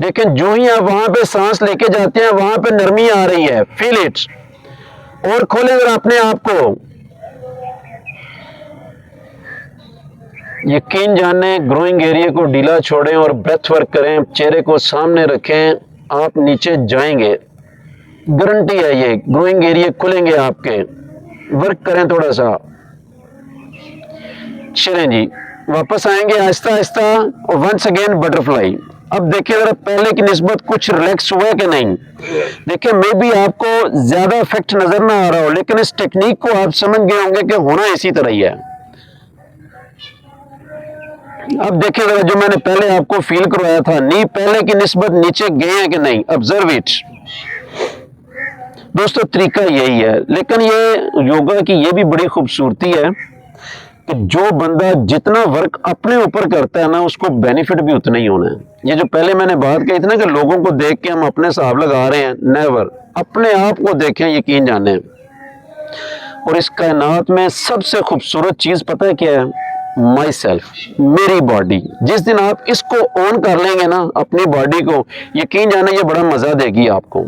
लेकिन जो ही आप वहां पे सांस लेके जाते हैं वहां पे नरमी आ रही है, फील इट। और खोलें जरा अपने आप को, यकीन जाने, ग्रोइंग एरिया को ढीला छोड़ें और ब्रेथ वर्क करें, चेहरे को सामने रखें, आप नीचे जाएंगे, गारंटी है ये। ग्रोइंग एरिया खुलेंगे आपके, वर्क करें थोड़ा सा। चलें जी, वापस आएंगे आहिस्ता आहिस्ता और वंस अगेन बटरफ्लाई। अब देखिए जरा पहले की निस्बत कुछ रिलैक्स हुआ है कि नहीं। देखिए, मे भी आपको ज्यादा इफेक्ट नजर ना आ रहा हो, लेकिन इस टेक्निक को आप समझ गए होंगे कि होना इसी तरह ही है। अब देखिए जरा, जो मैंने पहले आपको फील करवाया था, नी पहले की निस्बत नीचे गए हैं कि नहीं, ऑब्जर्व इट। दोस्तों, तरीका यही है। लेकिन ये योगा की ये भी बड़ी खूबसूरती है कि जो बंदा जितना वर्क अपने ऊपर करता है ना, उसको बेनिफिट भी उतना ही होना है। ये जो पहले मैंने बात कही थी ना कि लोगों को देख के हम अपने हिसाब लगा रहे हैं, नेवर। अपने आप को देखें, यकीन जाने। और इस कायनात में सबसे खूबसूरत चीज़ पता है क्या है? माई सेल्फ, मेरी बॉडी। जिस दिन आप इसको ऑन कर लेंगे ना, अपनी बॉडी को, यकीन जाने ये बड़ा मज़ा देगी आपको।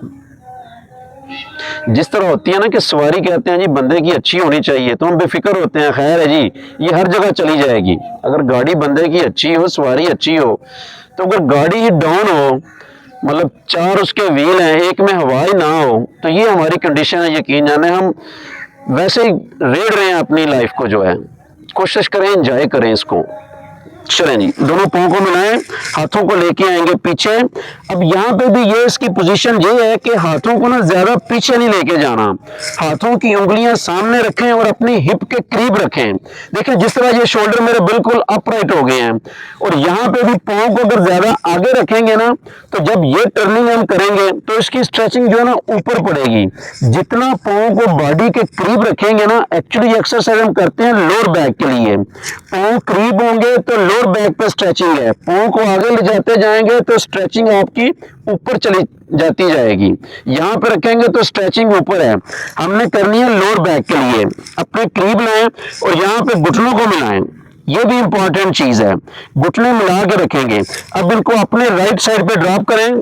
जिस तरह होती है ना कि सवारी कहते हैं जी बंदे की अच्छी होनी चाहिए, तो हम बेफिक्र होते हैं, खैर है जी ये हर जगह चली जाएगी। अगर गाड़ी बंदे की अच्छी हो, सवारी अच्छी हो, तो अगर गाड़ी ही डाउन हो, मतलब 4 उसके व्हील हैं, एक में हवा ही ना हो, तो ये हमारी कंडीशन है। यकीन जाने हम वैसे ही रेड़ रहे हैं अपनी लाइफ को, जो है कोशिश करें, एंजॉय करें इसको। चलें जी, दोनों पाँव को मिलाएं, हाथों को लेके आएंगे पीछे। अब यहाँ पे भी ये इसकी पोजीशन ये है कि हाथों को ना ज्यादा पीछे नहीं लेके जाना, हाथों की उंगलियां सामने रखें और अपनी हिप के करीब रखें। देखिए जिस तरह ये शोल्डर मेरे बिल्कुल अपराइट हो गए हैं, और यहाँ पे भी पाँव को अगर ज्यादा आगे रखेंगे ना, तो जब ये टर्निंग हम करेंगे तो इसकी स्ट्रेचिंग जो है ना ऊपर पड़ेगी। जितना पाँव को बॉडी के करीब रखेंगे ना, एक्चुअली एक्सरसाइज हम करते हैं लोअर बैक के लिए। पाँव करीब होंगे तो लोअर बैक पे स्ट्रेचिंग है, पाँव को आगे ले जाते जाएंगे तो स्ट्रेचिंग आपकी ऊपर चली जाती जाएगी। यहां पे रखेंगे तो स्ट्रेचिंग ऊपर है। हमने करनी है लोअर बैक के लिए। अपने करीब लाएं और यहां पे घुटनों को मिलाएं, ये भी इंपॉर्टेंट चीज है। घुटने मिला के रखेंगे। अब इनको अपने राइट साइड पे ड्रॉप करें।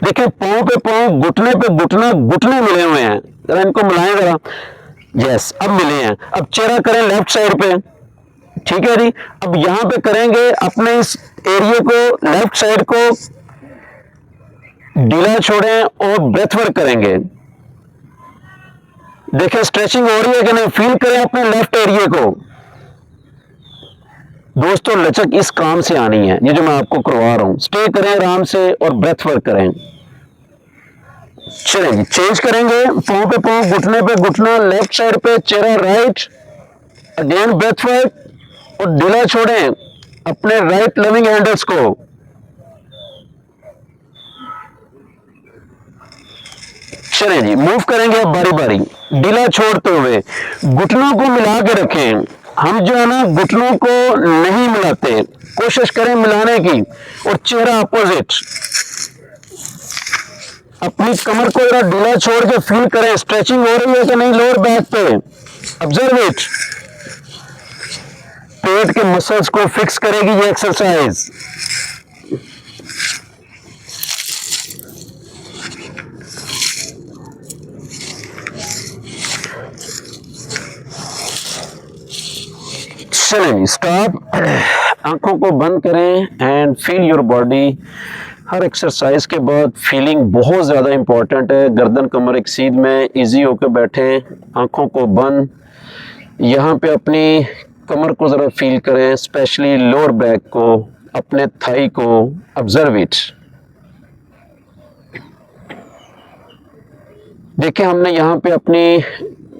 देखिए पाँव पे पाँव, घुटने पे घुटना, घुटने मिले हुए हैं, जरा इनको मिलाएं जरा। यस, अब मिले हैं। अब चेहरा करें लेफ्ट साइड पे, ठीक है जी। अब यहां पे करेंगे अपने इस एरिया को, लेफ्ट साइड को ढीला छोड़ें और ब्रेथ वर्क करेंगे। देखिए स्ट्रेचिंग हो रही है कि नहीं, फील करें अपने लेफ्ट एरिया को। दोस्तों लचक इस काम से आनी है, ये जो मैं आपको करवा रहा हूं। स्टे करें आराम से और ब्रेथ वर्क करें। चलें चेंज करेंगे, पाँव पे पाँव, घुटने पे घुटना, लेफ्ट साइड पे चेहरा राइट, अगेन ब्रेथ वर्क और ढीला छोड़ें अपने राइट लविंग हैंडल्स को। चलें जी, मूव करेंगे अब बारी बारी, ढीला छोड़ते हुए। घुटनों को मिला के रखें। हम जो है ना घुटनों को नहीं मिलाते, कोशिश करें मिलाने की। और चेहरा अपोजिट, अपनी कमर को जरा ढीला छोड़ के फील करें, स्ट्रेचिंग हो रही है कि नहीं लोअर बैक पे। Observe it. पेट के मसल्स को फिक्स करेगी ये एक्सरसाइज। चलें स्टॉप, आंखों को बंद करें and feel your body. Her exercise के बाद फीलिंग बहुत ज़्यादा इंपॉर्टेंट है। गर्दन कमर एक सीध में इजी होकर बैठें, आंखों को बंद। यहाँ पे अपनी कमर को ज़रा फील करें, स्पेशली लोअर बैक को, अपने थाई को। Observe it. देखिए हमने यहाँ पे अपनी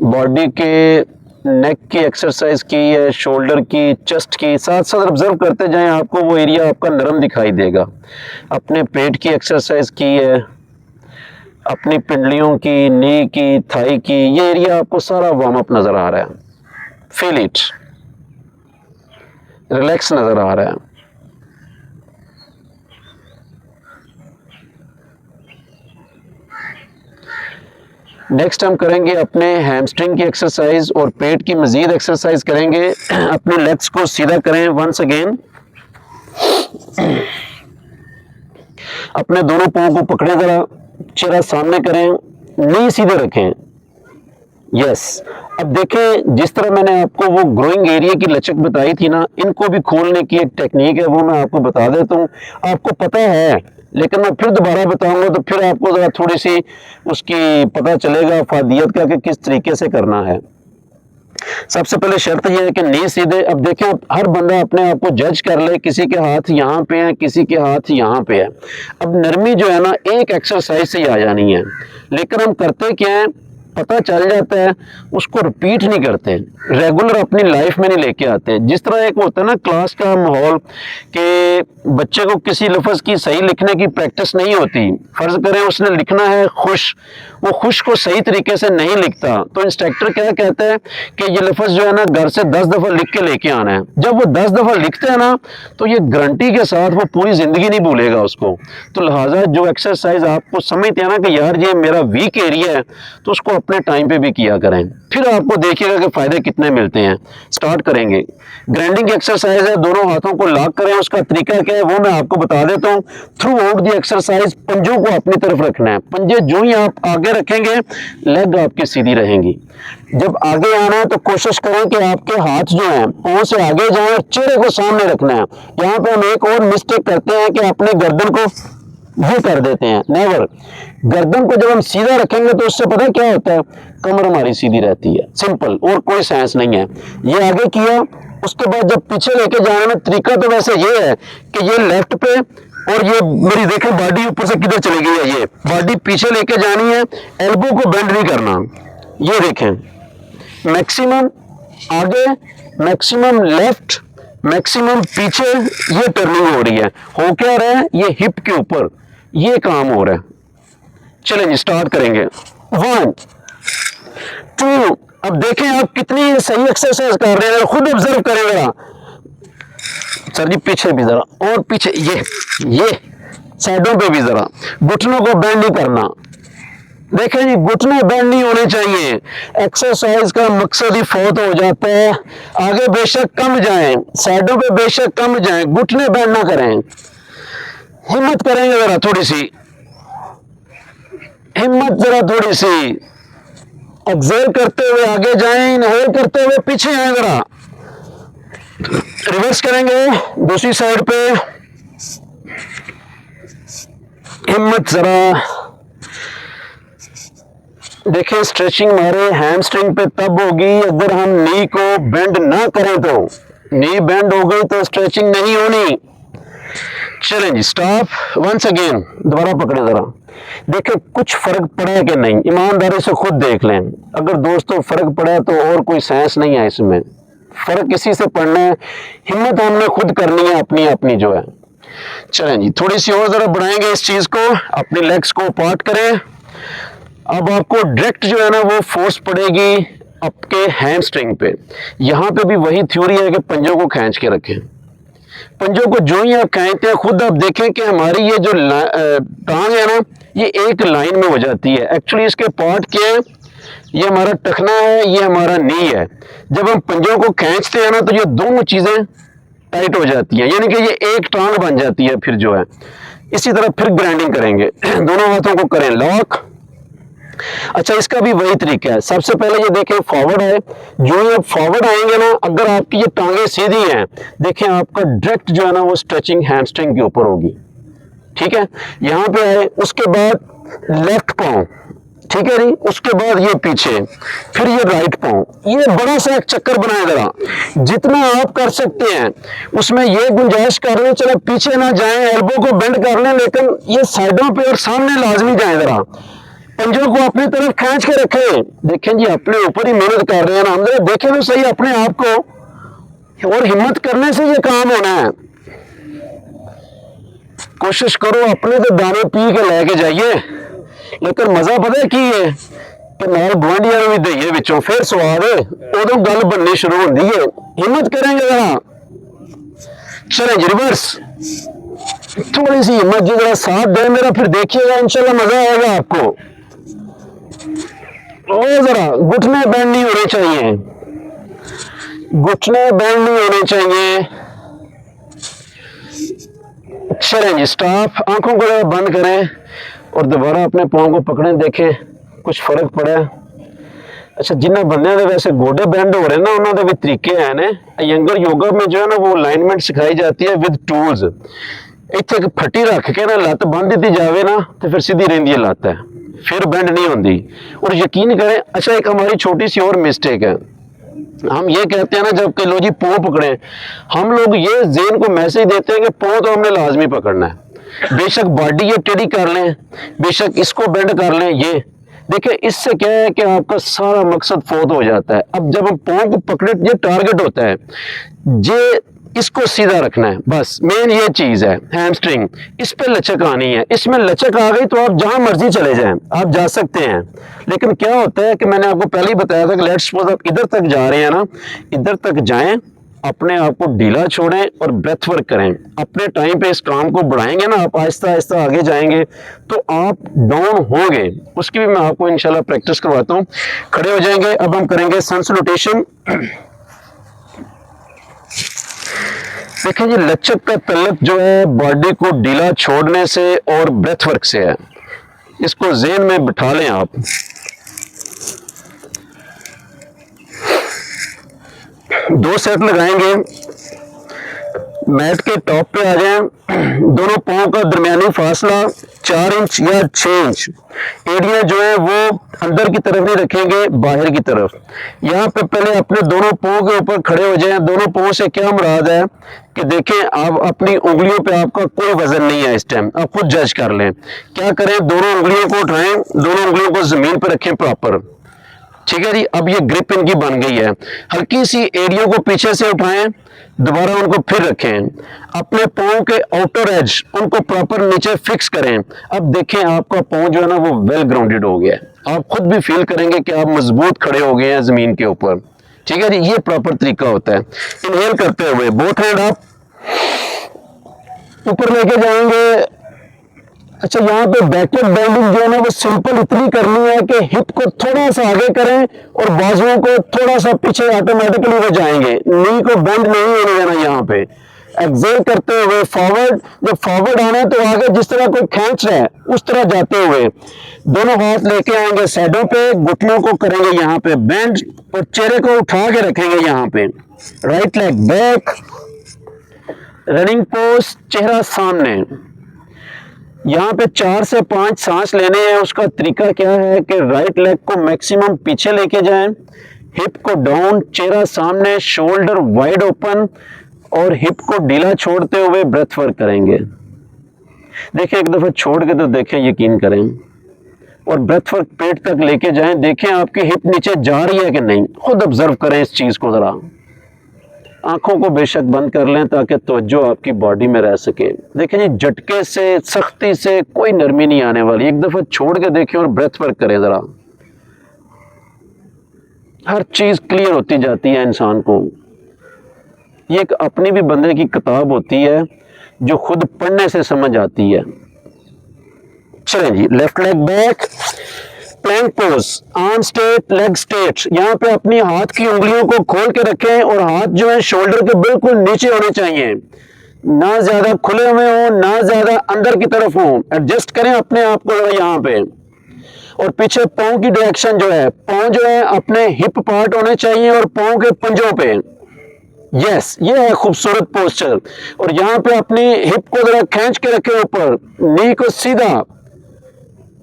बॉडी के नेक की एक्सरसाइज की है, शोल्डर की, चेस्ट की, साथ साथ ऑब्जर्व करते जाएं, आपको वो एरिया आपका नरम दिखाई देगा। अपने पेट की एक्सरसाइज की है, अपनी पिंडलियों की, नी की, थाई की, ये एरिया आपको सारा वार्म अप नजर आ रहा है। फील इट, रिलैक्स नजर आ रहा है। नेक्स्ट हम करेंगे अपने हैमस्ट्रिंग की एक्सरसाइज और पेट की मजीद एक्सरसाइज करेंगे। अपने लेग्स को सीधा करें वंस अगेन। अपने दोनों पाँव को पकड़ें, जरा चेहरा सामने करें, नी सीधे रखें। यस, अब देखें जिस तरह मैंने आपको वो ग्रोइंग एरिया की लचक बताई थी ना, इनको भी खोलने की एक टेक्निक है, वो मैं आपको बता देता हूँ। आपको पता है लेकिन मैं फिर दोबारा बताऊंगा तो फिर आपको ज़रा थोड़ी सी उसकी पता चलेगा फायदियत का कि किस तरीके से करना है। सबसे पहले शर्त यह है कि नी सीधे। अब देखें हर बंदा अपने आप को जज कर ले, किसी के हाथ यहाँ पे है, किसी के हाथ यहाँ पे है। अब नरमी जो है ना एक एक्सरसाइज से ही आ जानी है, लेकिन हम करते क्या है, पता चल जाता है उसको रिपीट नहीं करते, रेगुलर अपनी लाइफ में नहीं लेके आते। जिस तरह एक होता है ना क्लास का माहौल कि बच्चे को किसी लफ्ज़ की सही लिखने की प्रैक्टिस नहीं होती, फ़र्ज़ करें उसने लिखना है खुश, वो खुश को सही तरीके से नहीं लिखता, तो इंस्ट्रक्टर क्या कहता है कि ये लफ्ज़ जो है ना घर से 10 दफ़ा लिख के लेके आना है। जब वो 10 दफ़ा लिखते हैं ना तो ये गारंटी के साथ वो पूरी ज़िंदगी नहीं भूलेगा उसको। तो लिहाजा जो एक्सरसाइज आपको समझते हैं ना कि यार ये मेरा वीक एरिया है, तो उसको अपने टाइम पे भी किया करें, फिर आपको देखिएगा कि फ़ायदे कितने मिलते हैं। स्टार्ट करेंगे। ग्राइंडिंग एक्सरसाइज है, दोनों हाथों को लॉक करें। उसका तरीका क्या है वो मैं आपको बता देता हूँ। थ्रू आउट दी एक्सरसाइज पंजों को अपनी तरफ रखना है। पंजे जो ही आप आगे रखेंगे लेग आपकी सीधी रहेंगी। जब आगे आना है तो कोशिश करें कि आपके हाथ जो हैं पाँव से आगे जाएं और चेहरे को सामने रखना है। यहाँ पे हम एक और मिस्टेक करते हैं कि अपने गर्दन को ये कर देते हैं। नेवर। गर्दन को जब हम सीधा रखेंगे तो उससे पता क्या होता है, कमर हमारी सीधी रहती है। सिंपल, और कोई साइंस नहीं है। ये आगे किया, उसके बाद जब पीछे लेके जाने में तरीका तो वैसे ये है कि ये लेफ्ट पे, और ये मेरी देखें बॉडी ऊपर से किधर चली गई है, ये बॉडी पीछे लेके जानी है, एल्बो को बेंड नहीं करना। ये देखें, मैक्सिमम आगे, मैक्सिमम लेफ्ट, मैक्सिमम पीछे, ये टर्निंग हो रही है। हो क्या रहा है, ये हिप के ऊपर ये काम हो रहा है। चलें जी स्टार्ट करेंगे। 1 2। अब देखें आप कितनी सही एक्सरसाइज कर रहे हैं, खुद ऑब्जर्व करें जरा। सर जी पीछे भी जरा, और पीछे, ये साइडों पे भी जरा। घुटनों को बेंड नहीं करना। देखें जी घुटने बेंड नहीं होने चाहिए। एक्सरसाइज का मकसद ही फौत हो जाता है। आगे बेशक कम जाएं, साइडों पे बेशक कम जाएं, घुटने बेंड ना करें। हिम्मत करेंगे जरा थोड़ी सी, हिम्मत जरा थोड़ी सी। एक्सेल करते हुए आगे जाएं, इनहेल करते हुए पीछे आए जरा। रिवर्स करेंगे दूसरी साइड पे। हिम्मत जरा। देखिए स्ट्रेचिंग हमारे हैमस्ट्रिंग पे तब होगी अगर हम नी को बेंड ना करें। तो नी बेंड हो गई तो स्ट्रेचिंग नहीं होनी। चलें जी स्टॉप। वंस अगेन, दोबारा पकड़े जरा। देखें कुछ फर्क पड़ा है कि नहीं, ईमानदारी से खुद देख लें। अगर दोस्तों फर्क पड़ा है तो और कोई साइंस नहीं है इसमें, फर्क इसी से पड़ना है। हिम्मत हमने खुद करनी है अपनी अपनी जो है। चलें जी थोड़ी सी और जरा बढ़ाएंगे इस चीज को। अपनी लेग्स को पार्ट करें। अब आपको डायरेक्ट जो है ना वो फोर्स पड़ेगी आपके हैमस्ट्रिंग पे। यहाँ पे भी वही थ्योरी है कि पंजों को खींच के रखें। पंजों को जो ही आप खींचते हैं खुद आप देखें कि हमारी ये जो टांग है ना ये एक लाइन में हो जाती है। एक्चुअली इसके पार्ट क्या है, ये हमारा टखना है, ये हमारा नी है। जब हम पंजों को खींचते हैं ना तो ये दोनों चीजें टाइट हो जाती है, यानी कि ये एक टांग बन जाती है फिर जो है। इसी तरह फिर ग्राइंडिंग करेंगे। दोनों हाथों को करें लॉक। अच्छा इसका भी वही तरीका है। सबसे पहले ये देखें फॉरवर्ड है, जो ये फॉरवर्ड आएंगे ना अगर आपकी ये टांगे सीधी हैं, देखें आपका डायरेक्ट जो है ना वो स्ट्रेचिंग हैमस्ट्रिंग के ऊपर होगी। ठीक है, यहाँ पे आए, उसके बाद लेफ्ट पाँव, ठीक है जी, उसके बाद ये पीछे, फिर ये राइट पाँव। ये बड़ा सा एक चक्कर बनाए जरा, जितना आप कर सकते हैं उसमें ये गुंजाइश कर लें। चलो पीछे ना जाएं, एल्बो को बेंड कर लें, लेकिन ये साइडों पे और सामने लाजमी जाए जरा। पंजों को अपनी तरफ खींच के रखें। देखें जी अपने ऊपर ही मेहनत कर रहे हैं ना हम, देखें तो सही अपने आप को, और हिम्मत करने से ये काम होना है। कोशिश करो अपने तो दाने पी के लेके जाइए, लेकिन मजा पता है की है कि नाल गुआंढियां भी दईए विचों फिर स्वाद उदों गल बननी शुरू होती है। हिम्मत करेंगे जरा। चलें जी रिवर्स। थोड़ी सी हिम्मत जी जरा साथ दे मेरा, फिर देखिएगा इंशाल्लाह मजा आएगा आपको। और जरा घुटने बेंड नहीं होने चाहिए, घुटने बेंड नहीं होने चाहिए। चलें जी स्टॉप। आंखों को बंद करें और दोबारा अपने पाँव को पकड़ें, देखें कुछ फर्क पड़ा है। अच्छा जिन्हें बंदे वैसे गोडे बेंड हो रहे हैं ना उन्होंने भी तरीके हैं ने। यंगर योगा में जो है ना वो अलाइनमेंट सिखाई जाती है विद टूल्स। इतने एक फट्टी रख के ना लत्त बंद दी जाए ना तो फिर सीधी रही है लत्त है, फिर बेंड नहीं होती। और यकीन करें, अच्छा एक हमारी छोटी सी और मिस्टेक है, हम ये कहते हैं ना जब लो जी पाँव पकड़े, हम लोग ये ज़हन को मैसेज देते हैं कि पाँव तो हमने लाजमी पकड़ना है। बेशक बॉडी ये टेढ़ी कर लें, बेशक इसको बेंड कर लें, ये देखिए इससे क्या है कि आपका सारा मकसद फौत हो जाता है। अब जब हम पाँव को पकड़े, ये टारगेट होता है, ये इसको सीधा रखना है, बस मेन ये चीज है। हैमस्ट्रिंग, इस पे लचक आनी है। इसमें लचक आ गई तो आप जहां मर्जी चले जाएं, आप जा सकते हैं। लेकिन क्या होता है कि मैंने आपको पहले ही बताया था कि लेट्स सपोज आप इधर तक जा रहे हैं ना, इधर तक जाएं, अपने आप को ढीला छोड़ें और ब्रेथ वर्क करें। अपने टाइम पे इस काम को बढ़ाएंगे ना, आप आहिस्ता आहिस्ता आगे जाएंगे तो आप डाउन होंगे। उसकी भी मैं आपको इंशाल्लाह प्रैक्टिस करवाता हूँ। खड़े हो जाएंगे, अब हम करेंगे सन सैल्यूटेशन। देखिए ये लचक का तल्लक जो है बॉडी को ढीला छोड़ने से और ब्रेथ वर्क से है। इसको ज़हन में बिठा लें आप। दो सेट लगाएंगे, मैट के टॉप पे आ जाएं। दोनों पाँव का दरमियानी फासला 4 इंच या 6 इंच। एड़ियां जो है वो अंदर की तरफ नहीं रखेंगे, बाहर की तरफ। यहाँ पे पहले अपने दोनों पाँव के ऊपर खड़े हो जाएं। दोनों पाँव से क्या मुराद है कि देखें आप अपनी उंगलियों पे आपका कोई वजन नहीं है इस टाइम, आप खुद जज कर लें। क्या करें, दोनों उंगलियों को उठाएं, दोनों उंगलियों को जमीन पर रखें प्रॉपर। ठीक है जी, अब ये ग्रिप इनकी बन गई है। हल्की सी एड़ियों को पीछे से उठाएं, दोबारा उनको फिर रखें। अपने पाँव के आउटर एज उनको प्रॉपर नीचे फिक्स करें। अब देखें आपका पाँव जो है ना वो वेल ग्राउंडेड हो गया है। आप खुद भी फील करेंगे कि आप मजबूत खड़े हो गए हैं जमीन के ऊपर। ठीक है जी, ये प्रॉपर तरीका होता है। इनहेल करते हुए बोथ हैंड आप ऊपर लेके जाएंगे। अच्छा, यहाँ पे बैकवर्ड बेंडिंग जो है ना वो सिंपल इतनी करनी है कि हिप को थोड़ा सा आगे करें और बाजुओं को थोड़ा सा पीछे, ऑटोमेटिकली वो जाएंगे। नी को बेंड नहीं होने देना। यहाँ पे एक्सेल करते हुए फॉरवर्ड, जब फॉरवर्ड आना है तो आगे जिस तरह कोई खींच रहा है उस तरह जाते हुए दोनों हाथ लेके आएंगे साइडों पे, घुटनों को करेंगे यहाँ पे बेंड और चेहरे को उठा के रखेंगे यहाँ पे। Right leg back, running pose, चेहरा सामने। यहाँ पे 4 से 5 सांस लेने हैं। उसका तरीका क्या है कि राइट लेग को मैक्सिमम पीछे लेके जाएं, हिप को डाउन, चेहरा सामने, शोल्डर वाइड ओपन और हिप को ढीला छोड़ते हुए ब्रेथ वर्क करेंगे। देखें एक दफा छोड़ के तो देखें, यकीन करें, और ब्रेथ वर्क पेट तक लेके जाएं। देखें आपकी हिप नीचे जा रही है कि नहीं, खुद ऑब्जर्व करें इस चीज को जरा। आंखों को बेशक बंद कर लें ताकि तवज्जो आपकी बॉडी में रह सके। देखें जी, झटके से, सख्ती से कोई नरमी नहीं आने वाली। एक दफा छोड़ के देखें और ब्रेथ वर्क करें जरा। हर चीज क्लियर होती जाती है इंसान को। ये एक अपनी भी बंदे की किताब होती है जो खुद पढ़ने से समझ आती है। चलें जी, left leg back, plank pose, arm straight, leg straight. यहाँ पे अपनी हाथ की उंगलियों को खोल के रखें और हाथ जो है शोल्डर के बिल्कुल नीचे होने चाहिए, ना ज्यादा खुले हुए हो ना ज्यादा अंदर की तरफ हो। एडजस्ट करें अपने आप को यहाँ पे। और पीछे पाँव की डायरेक्शन जो है, पाँव जो है अपने हिप पार्ट होने चाहिए और पाँव के पंजों पे। यस, ये है खूबसूरत पोस्चर। और यहाँ पे अपनी हिप को जरा खींच के रखे ऊपर, नी को सीधा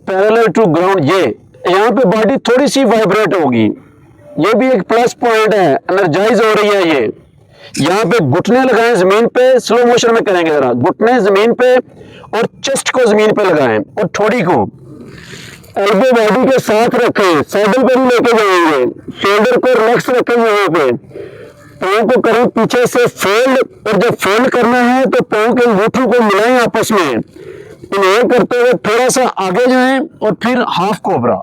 पैरेलल टू ग्राउंड। ये यहाँ पे बॉडी थोड़ी सी वाइब्रेट होगी, ये भी एक प्लस पॉइंट है, एनर्जाइज हो रही है ये। यहाँ पे घुटने लगाएं जमीन पे, स्लो मोशन में करेंगे जरा। घुटने जमीन पे और चेस्ट को जमीन पे लगाएं और ठोड़ी को एल्बो बॉडी के साथ रखें, सैडल पे भी लेके जाएंगे। शोल्डर को रिलैक्स रखें यहाँ पे। पाँव को करें पीछे से फोल्ड, और जब फोल्ड करना है तो पाँव के अंगूठों को मिलाएं आपस में। इन्हेल करते हुए थोड़ा सा आगे जाएं और फिर हाफ कोबरा।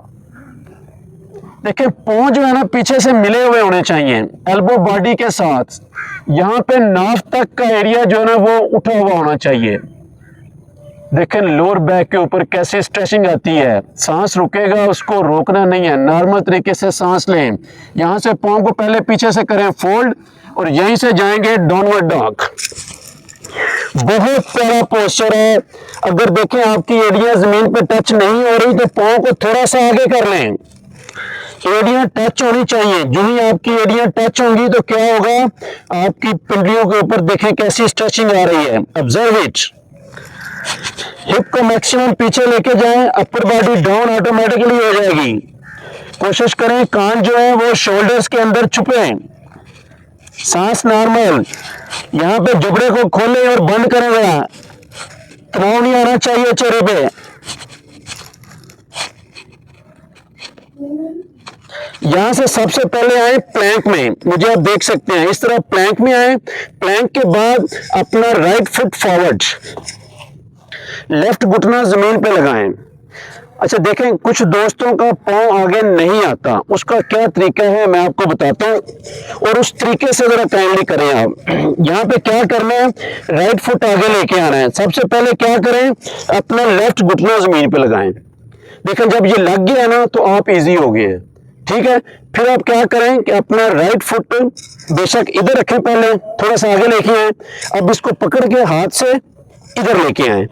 देखिए पाँव जो है ना पीछे से मिले हुए होने चाहिए एल्बो बॉडी के साथ। यहाँ पे नाफ तक का एरिया जो है ना वो उठा हुआ होना चाहिए। देखें लोअर बैक के ऊपर कैसे स्ट्रेचिंग आती है। सांस रुकेगा, उसको रोकना नहीं है, नॉर्मल तरीके से सांस लें। यहाँ से पाँव को पहले पीछे से करें फोल्ड और यहीं से जाएंगे डाउनवर्ड डॉग। बहुत प्यारा पोस्चर है। अगर देखें आपकी एड़ियां जमीन पे टच नहीं हो रही तो पाँव को थोड़ा सा आगे कर लें। एड़ियां टच होनी चाहिए। जो ही आपकी एड़ियां टच होंगी तो क्या होगा, आपकी पिंडलियों के ऊपर देखें कैसी स्ट्रेचिंग आ रही है। Observe it. हिप को मैक्सिमम पीछे लेके जाएं, अपर बॉडी डाउन ऑटोमेटिकली हो जाएगी। कोशिश करें कान जो है वो शोल्डर्स के अंदर छुपे, सांस नॉर्मल। यहाँ पे जबड़े को खोलें और बंद करें जरा, तनाव नहीं आना चाहिए चेहरे पे। यहां से सबसे पहले आए प्लैंक में, मुझे आप देख सकते हैं इस तरह प्लैंक में आए। प्लैंक के बाद अपना राइट फुट फॉरवर्ड, लेफ्ट घुटना जमीन पे लगाएं। अच्छा देखें, कुछ दोस्तों का पाँव आगे नहीं आता, उसका क्या तरीका है मैं आपको बताता हूँ, और उस तरीके से जरा काइंडली करें आप। यहाँ पे क्या करना है, राइट फुट आगे लेके आना है। सबसे पहले क्या करें, अपना लेफ्ट घुटना जमीन पे लगाएं। देखें जब ये लग गया ना तो आप इजी हो गए, ठीक है। फिर आप क्या करें कि अपना राइट फुट बेशक इधर रखें, पहले थोड़ा सा आगे लेके आए, अब इसको पकड़ के हाथ से इधर लेके आए,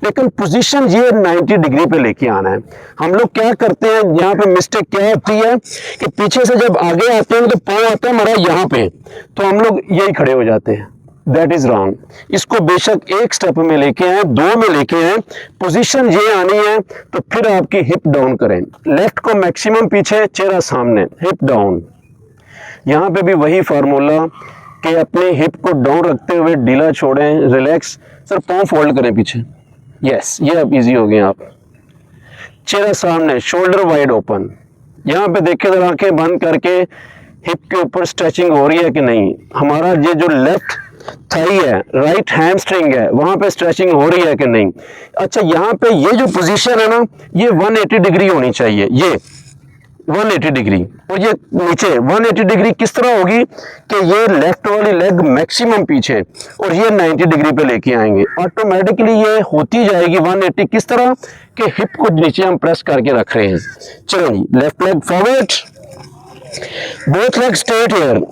लेकिन पोजीशन ये 90 डिग्री पे लेके आना है। हम लोग क्या करते हैं, यहाँ पे मिस्टेक क्या होती है कि पीछे से जब आगे आते हैं तो पाँव आता है हमारा यहाँ पे, तो हम लोग यही खड़े हो जाते हैं। That is wrong. इसको बेशक एक स्टेप में लेके आए, दो में लेके आए, पोजीशन ये आनी है। तो फिर आपकी हिप डाउन करें, लेफ्ट को मैक्सिमम पीछे, चेहरा सामने, हिप डाउन। यहाँ पे भी वही फार्मूला कि अपने हिप को डाउन रखते हुए ढीला छोड़ें, रिलैक्स। सर पाँव फोल्ड करें पीछे, यस ये अब इजी हो गए आप। चेहरा सामने, शोल्डर वाइड ओपन। यहाँ पे देखें जरा आंखें बंद करके हिप के ऊपर स्ट्रेचिंग हो रही है कि नहीं। हमारा ये जो लेफ्ट थाई है, राइट हैमस्ट्रिंग है, वहां पे स्ट्रेचिंग हो रही है कि नहीं। अच्छा यहाँ पे ये जो पोजीशन है ना, ये 180 डिग्री होनी चाहिए, ये 180 डिग्री, और ये नीचे 180 डिग्री किस तरह होगी कि ये लेफ्ट वाली लेग मैक्सिमम पीछे और ये 90 डिग्री पे लेके आएंगे। ऑटोमेटिकली ये होती जाएगी 180 किस तरह कि हिप को नीचे हम प्रेस करके रख रहे हैं। चलो जी, left leg forward, both leg straight here.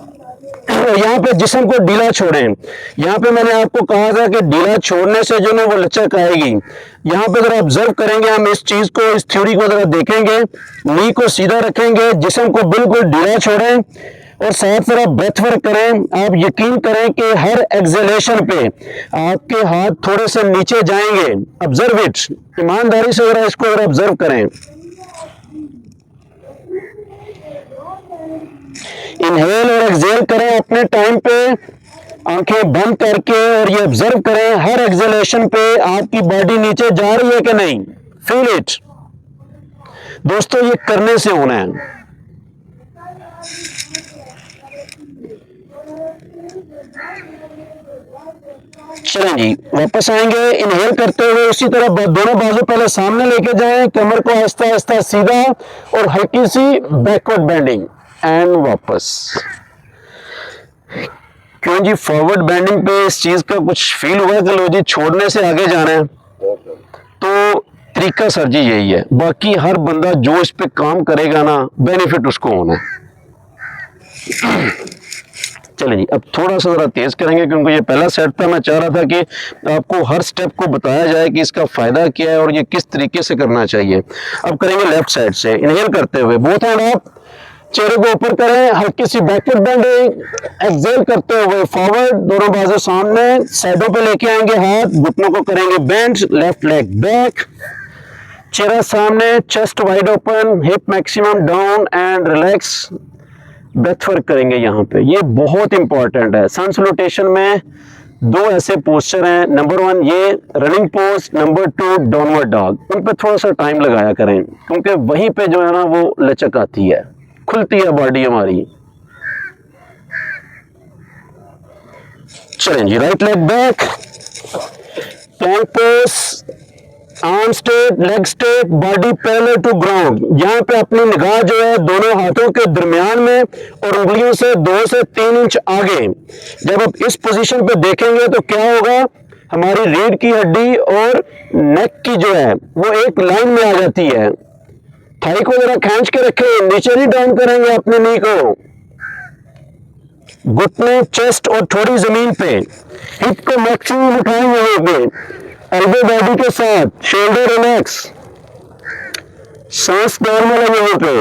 यहाँ पे जिस्म को ढीला छोड़ें। यहाँ पे मैंने आपको कहा था कि ढीला छोड़ने से जो ना वो लचक आएगी। यहाँ पे जरा ऑब्जर्व करेंगे हम इस चीज को, इस थ्योरी को जरा देखेंगे। नी को सीधा रखेंगे, जिस्म को बिल्कुल ढीला छोड़ें और साथ जरा ब्रेथ वर्क करें। आप यकीन करें कि हर एक्सहेलेशन पे आपके हाथ थोड़े से नीचे जाएंगे। ऑब्जर्व इट, ईमानदारी से जरा इसको जरा ऑब्जर्व करें। इनहेल और एक्सहेल करें अपने टाइम पे, आंखें बंद करके, और ये ऑब्जर्व करें हर एक्सहेलेशन पे आपकी बॉडी नीचे जा रही है कि नहीं। फील इट दोस्तों, ये करने से होना है। चलें जी, वापस आएंगे। इनहेल करते हुए उसी तरह दोनों बाजू पहले सामने लेके जाएं, कमर को आहिस्ता आहिस्ता सीधा और हल्की सी बैकवर्ड बेंडिंग, एंड वापस। क्यों जी, फॉरवर्ड बेंडिंग पे इस चीज का कुछ फील हुआ कि लो जी छोड़ने से आगे जाना है? तो तरीका सर जी यही है। बाकी हर बंदा जो इस पे काम करेगा ना, बेनिफिट उसको होना है। चलिए जी, अब थोड़ा सा जरा तेज करेंगे क्योंकि ये पहला सेट था। मैं चाह रहा था कि आपको हर स्टेप को बताया जाए कि इसका फायदा क्या है और ये किस तरीके से करना चाहिए। अब करेंगे लेफ्ट साइड से। इनहेल करते हुए बोथ हैंड अप, चेहरे को ऊपर करें, हल्की सी बैकवर्ड बेंडिंग। एक्सहेल करते हुए फॉरवर्ड, दोनों बाजू सामने, साइडों पे लेके आएंगे हाथ, घुटनों को करेंगे बेंड, लेफ्ट लेग बैक, चेहरा सामने, chest wide open, hip maximum down and relax. Breath work करेंगे यहाँ पे, ये बहुत इंपॉर्टेंट है। सन सैल्यूटेशन में दो ऐसे पोस्चर हैं, नंबर 1 ये running pose, number 2 downward dog. उन पे थोड़ा सा टाइम लगाया करें क्योंकि वहीं पे जो है ना वो लचक आती है, खुलती है बॉडी हमारी। चलें जी, right leg back, plank pose, arm straight, leg straight, body parallel to ground. यहाँ पे अपनी निगाह जो है दोनों हाथों के दरमियान में और उंगलियों से 2 से 3 इंच आगे। जब आप इस पोजीशन पे देखेंगे तो क्या होगा, हमारी रीढ़ की हड्डी और नेक की जो है वो एक लाइन में आ जाती है। थाई को जरा खींच के रखें, नीचे नहीं डाउन करेंगे अपने नी को। घुटने, चेस्ट और थोड़ी जमीन पे, हिप को मैक्सिमम उठाएंगे यहाँ पे, एल्बो बॉडी के साथ, शोल्डर रिलैक्स, सांस नॉर्मल है यहाँ पे।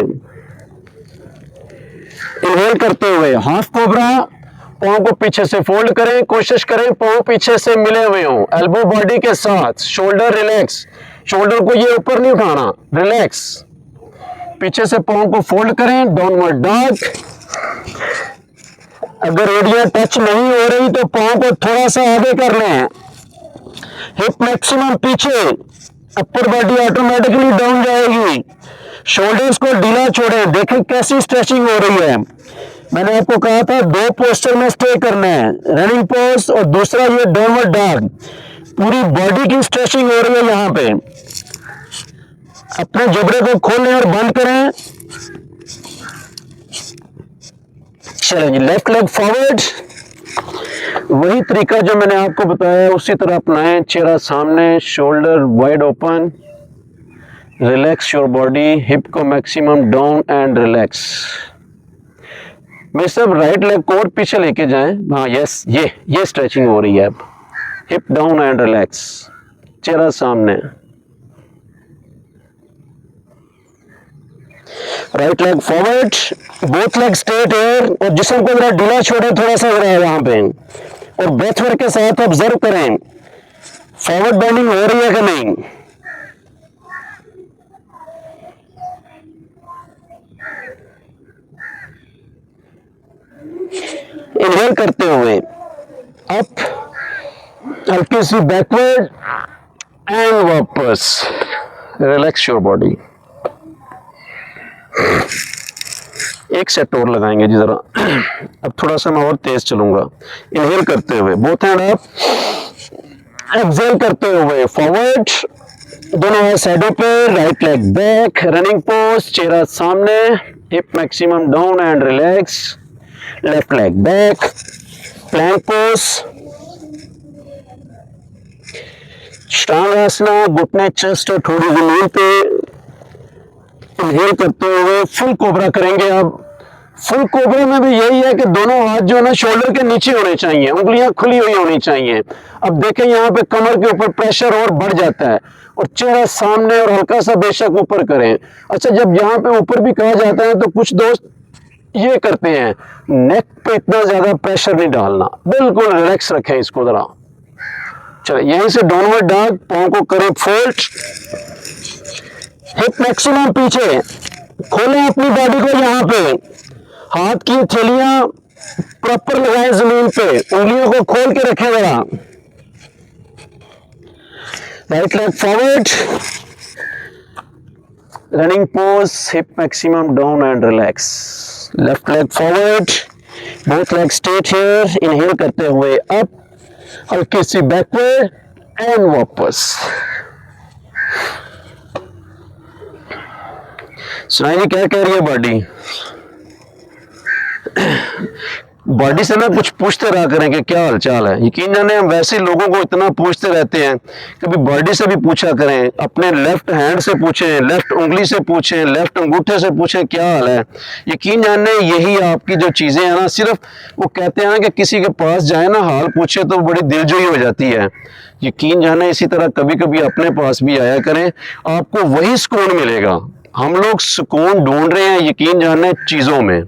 इनहेल करते हुए हाफ कोबरा, पाँव को पीछे से फोल्ड करें, कोशिश करें पाँव पीछे से मिले हुए हों, एल्बो बॉडी के साथ, शोल्डर रिलैक्स, शोल्डर को ये ऊपर नहीं उठाना, रिलैक्स। पीछे से पाँव को फोल्ड करें, डाउनवर्ड डॉग। अगर एरिया टच नहीं हो रही तो पाँव को थोड़ा सा आगे कर लें, हिप मैक्सिमम पीछे, अपर बॉडी ऑटोमेटिकली डाउन जाएगी। शोल्डर्स को ढीला छोड़ें, देखें कैसी स्ट्रेचिंग हो रही है। मैंने आपको कहा था 2 पोस्टर में स्टे करना है, रनिंग पोज और दूसरा ये डाउनवर्ड डॉग। पूरी बॉडी की स्ट्रेचिंग हो रही है यहाँ पे। अपने जबड़े को खोलें और बंद करें। चलें जी, लेफ्ट लेग फॉरवर्ड, वही तरीका जो मैंने आपको बताया उसी तरह अपनाएं। चेहरा सामने, shoulder wide open, relax your body, hip को मैक्सिमम डाउन एंड रिलैक्स। मैं सब राइट लेग को और पीछे लेके जाएं। हाँ यस, ये स्ट्रेचिंग हो रही है। अब हिप डाउन एंड रिलैक्स, चेहरा सामने, right leg forward, both leg straight air और जिस्म को जरा ढीला छोड़े, थोड़ा सा जरा वहां पे, और ब्रेथ वर्क के साथ ऑब्जर्व करें फॉरवर्ड बेंडिंग हो रही है कि नहीं। इनहेल करते हुए अप, हल्की सी बैकवर्ड एंड वापस, रिलैक्स योर बॉडी। एक सेट और लगाएंगे जी जरा। अब थोड़ा सा मैं और तेज चलूंगा। इनहेल करते हुए बोथ हैंड अप, एक्सहेल करते हुए फॉरवर्ड, दोनों साइडों पे, right leg back, running pose, चेहरा सामने, hip maximum down and relax, left leg back, plank pose, श्वांगासना, घुटने चेस्ट और थोड़ी जमीन पे। इनहेल करते हुए फुल कोबरा करेंगे। अब फुल कोबरा में भी यही है कि दोनों हाथ जो है ना शोल्डर के नीचे होने चाहिए, उंगलियां खुली हुई होनी चाहिए। अब देखें यहाँ पे कमर के ऊपर प्रेशर और बढ़ जाता है और चेहरा सामने और हल्का सा बेशक ऊपर करें। अच्छा, जब यहाँ पे ऊपर भी कहा जाता है तो कुछ दोस्त ये करते हैं, नेक पे इतना ज्यादा प्रेशर नहीं डालना, बिल्कुल रिलैक्स रखें इसको जरा। चलो यहीं से डाउनवर्ड डॉग, पांव को करें फोल्ड, हिप मैक्सिमम पीछे, खोलें अपनी बॉडी को, यहाँ पे हाथ की थैलियां प्रॉपर लगाएं जमीन पे, उंगलियों को खोल के रखें जरा। Right leg forward, running pose, hip maximum down and relax, left leg forward, both leg straight here, inhale करते हुए अप, हल्की सी बैकवर्ड एंड वापस। सुनाइए क्या कह रही है बॉडी। बॉडी से ना कुछ पूछते रहा करें कि क्या हाल चाल है। यकीन जाने हम वैसे लोगों को इतना पूछते रहते हैं, कभी बॉडी से भी पूछा करें, अपने लेफ्ट हैंड से पूछें, लेफ्ट उंगली से पूछें, लेफ्ट अंगूठे से पूछें क्या हाल है। यकीन जाने यही आपकी जो चीजें हैं ना, सिर्फ वो कहते हैं ना कि किसी के पास जाए ना हाल पूछे तो बड़ी दिलजोई हो जाती है। यकीन जाने इसी तरह कभी कभी अपने पास भी आया करें, आपको वही सुकून मिलेगा। हम लोग सुकून ढूंढ रहे हैं यकीन जाने चीजों में,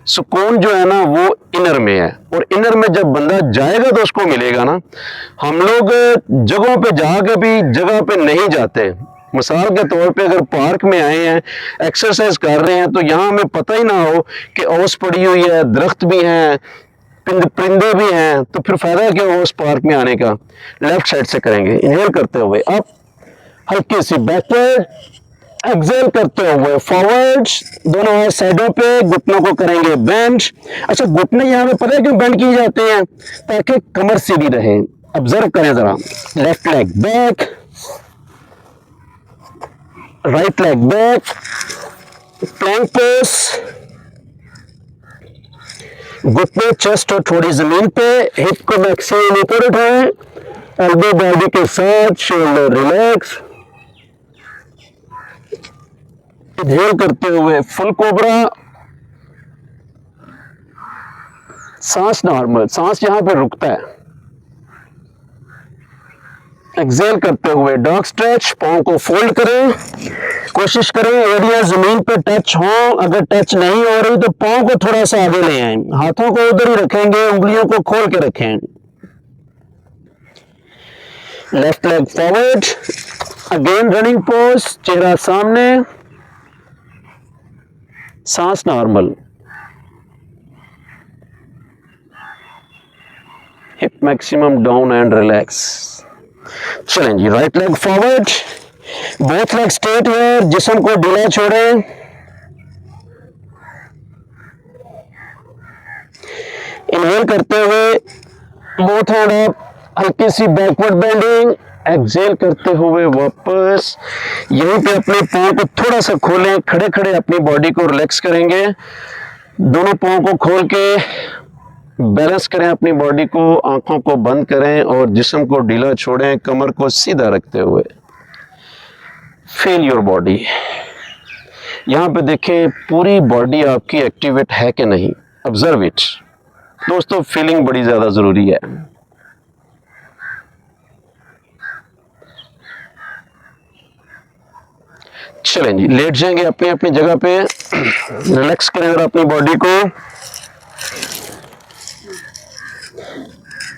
सुकून जो है ना वो इनर में है, और इनर में जब बंदा जाएगा तो उसको मिलेगा ना। हम लोग जगहों पे जाके भी जगह पे नहीं जाते। मिसाल के तौर पे अगर पार्क में आए हैं, एक्सरसाइज कर रहे हैं, तो यहाँ हमें पता ही ना हो कि ओस पड़ी हुई है, दरख्त भी हैं, परिंदे भी हैं, तो फिर फायदा क्या हो उस पार्क में आने का। लेफ्ट साइड से करेंगे, इनहेल करते हुए अप, हल्की सी बैकवर्ड, एक्सेल करते हुए फॉरवर्ड, दोनों साइडों पे, घुटनों को करेंगे बेंड। अच्छा, घुटने यहाँ पे पता है क्यों बेंड किए जाते हैं? ताकि कमर सीधी रहे। ऑब्जर्व करें जरा, left leg back, right leg back, plank pose, घुटने चेस्ट और थोड़ी जमीन पे, हिप को मैक्सिमम ऊपर उठाएं, एल्बो बॉडी के साथ, शोल्डर रिलैक्स। इनहेल करते हुए फुल कोबरा, सांस नॉर्मल, सांस यहां पे रुकता है। एक्सेल करते हुए डॉग स्ट्रेच, पांव को फोल्ड करें, कोशिश करें एरिया जमीन पे टच हो। अगर टच नहीं हो रही तो पांव को थोड़ा सा आगे ले आए, हाथों को उधर ही रखेंगे, उंगलियों को खोल के रखें। Left leg forward, again running pose, चेहरा सामने, सांस normal, hip maximum down and relax. चलें जी, right leg forward, both leg straight है, जिस्म को ढीला छोड़ें। इनहेल करते हुए बोथ हैंड अप, हल्की सी बैकवर्ड बेंडिंग। एक्सहेल करते हुए वापस यहीं पे अपने पाँव को थोड़ा सा खोलें, खड़े खड़े अपनी बॉडी को रिलैक्स करेंगे। दोनों पाँव को खोल के बैलेंस करें अपनी बॉडी को, आंखों को बंद करें और जिस्म को ढीला छोड़ें, कमर को सीधा रखते हुए। Feel your body. यहाँ पे देखें पूरी बॉडी आपकी एक्टिवेट है कि नहीं, ऑब्जर्व इट। दोस्तों फीलिंग बड़ी ज़्यादा ज़रूरी है। चलें जी, लेट जाएंगे अपनी अपनी जगह पे, रिलैक्स करें जरा अपनी बॉडी को,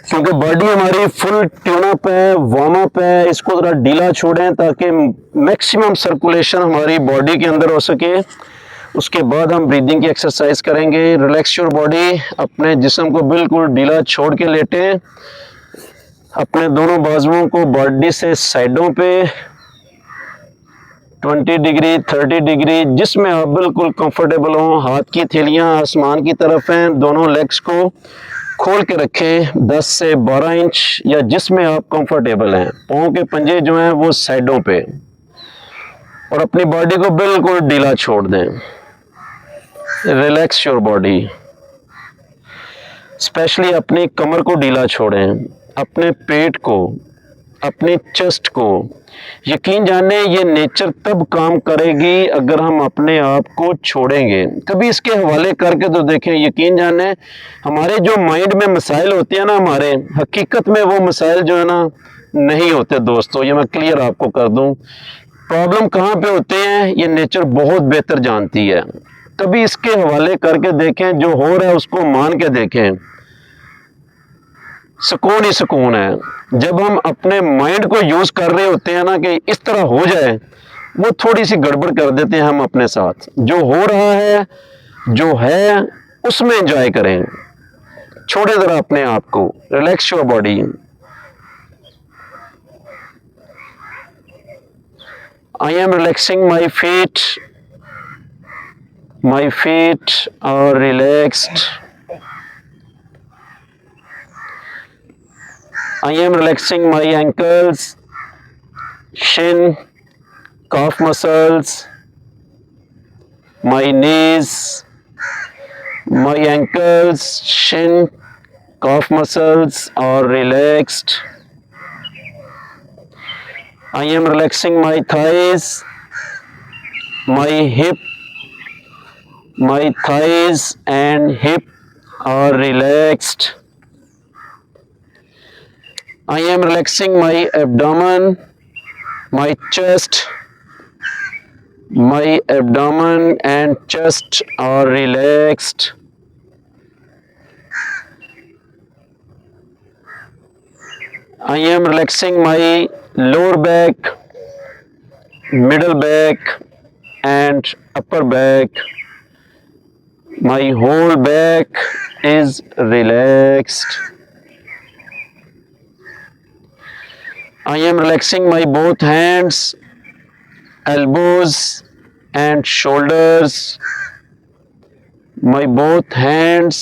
क्योंकि बॉडी हमारी फुल ट्यून अप है, वार्म अप है। इसको जरा ढीला छोड़ें ताकि मैक्सिमम सर्कुलेशन हमारी बॉडी के अंदर हो सके। उसके बाद हम ब्रीदिंग की एक्सरसाइज करेंगे। रिलैक्स योर बॉडी, अपने जिस्म को बिल्कुल ढीला छोड़ के लेटें। अपने दोनों बाजुओं को बॉडी से साइडों पे 20 डिग्री 30 डिग्री जिसमें आप बिल्कुल कंफर्टेबल हों। हाथ की थैलियां आसमान की तरफ हैं। दोनों लेग्स को खोल के रखें 10 से 12 इंच या जिसमें आप कंफर्टेबल हैं। पाँव के पंजे जो हैं वो साइडों पे, और अपनी बॉडी को बिल्कुल ढीला छोड़ दें। रिलैक्स योर बॉडी, स्पेशली अपनी कमर को ढीला छोड़ें, अपने पेट को, अपनी चेस्ट को। यकीन जाने ये नेचर तब काम करेगी अगर हम अपने आप को छोड़ेंगे। कभी इसके हवाले करके तो देखें। यकीन जाने हमारे जो माइंड में मसाइल होते हैं ना, हमारे हकीकत में वो मसाइल जो है ना नहीं होते दोस्तों। ये मैं क्लियर आपको कर दूं, प्रॉब्लम कहाँ पे होते हैं ये नेचर बहुत बेहतर जानती है। कभी इसके हवाले करके देखें, जो हो रहा है उसको मान के देखें, सुकून ही सुकून है। जब हम अपने माइंड को यूज कर रहे होते हैं ना कि इस तरह हो जाए, वो थोड़ी सी गड़बड़ कर देते हैं हम अपने साथ। जो हो रहा है, जो है, उसमें एंजॉय करें। छोड़े जरा अपने आप को, relax your body. I am relaxing my feet, my feet are relaxed. I am relaxing my ankles, shin, calf muscles, my knees, my ankles, shin, calf muscles are relaxed. I am relaxing my thighs, my hip, my thighs and hip are relaxed. I am relaxing my abdomen, my chest, my abdomen and chest are relaxed. I am relaxing my lower back, middle back and upper back. My whole back is relaxed. I am relaxing my both hands, elbows and shoulders. My both hands,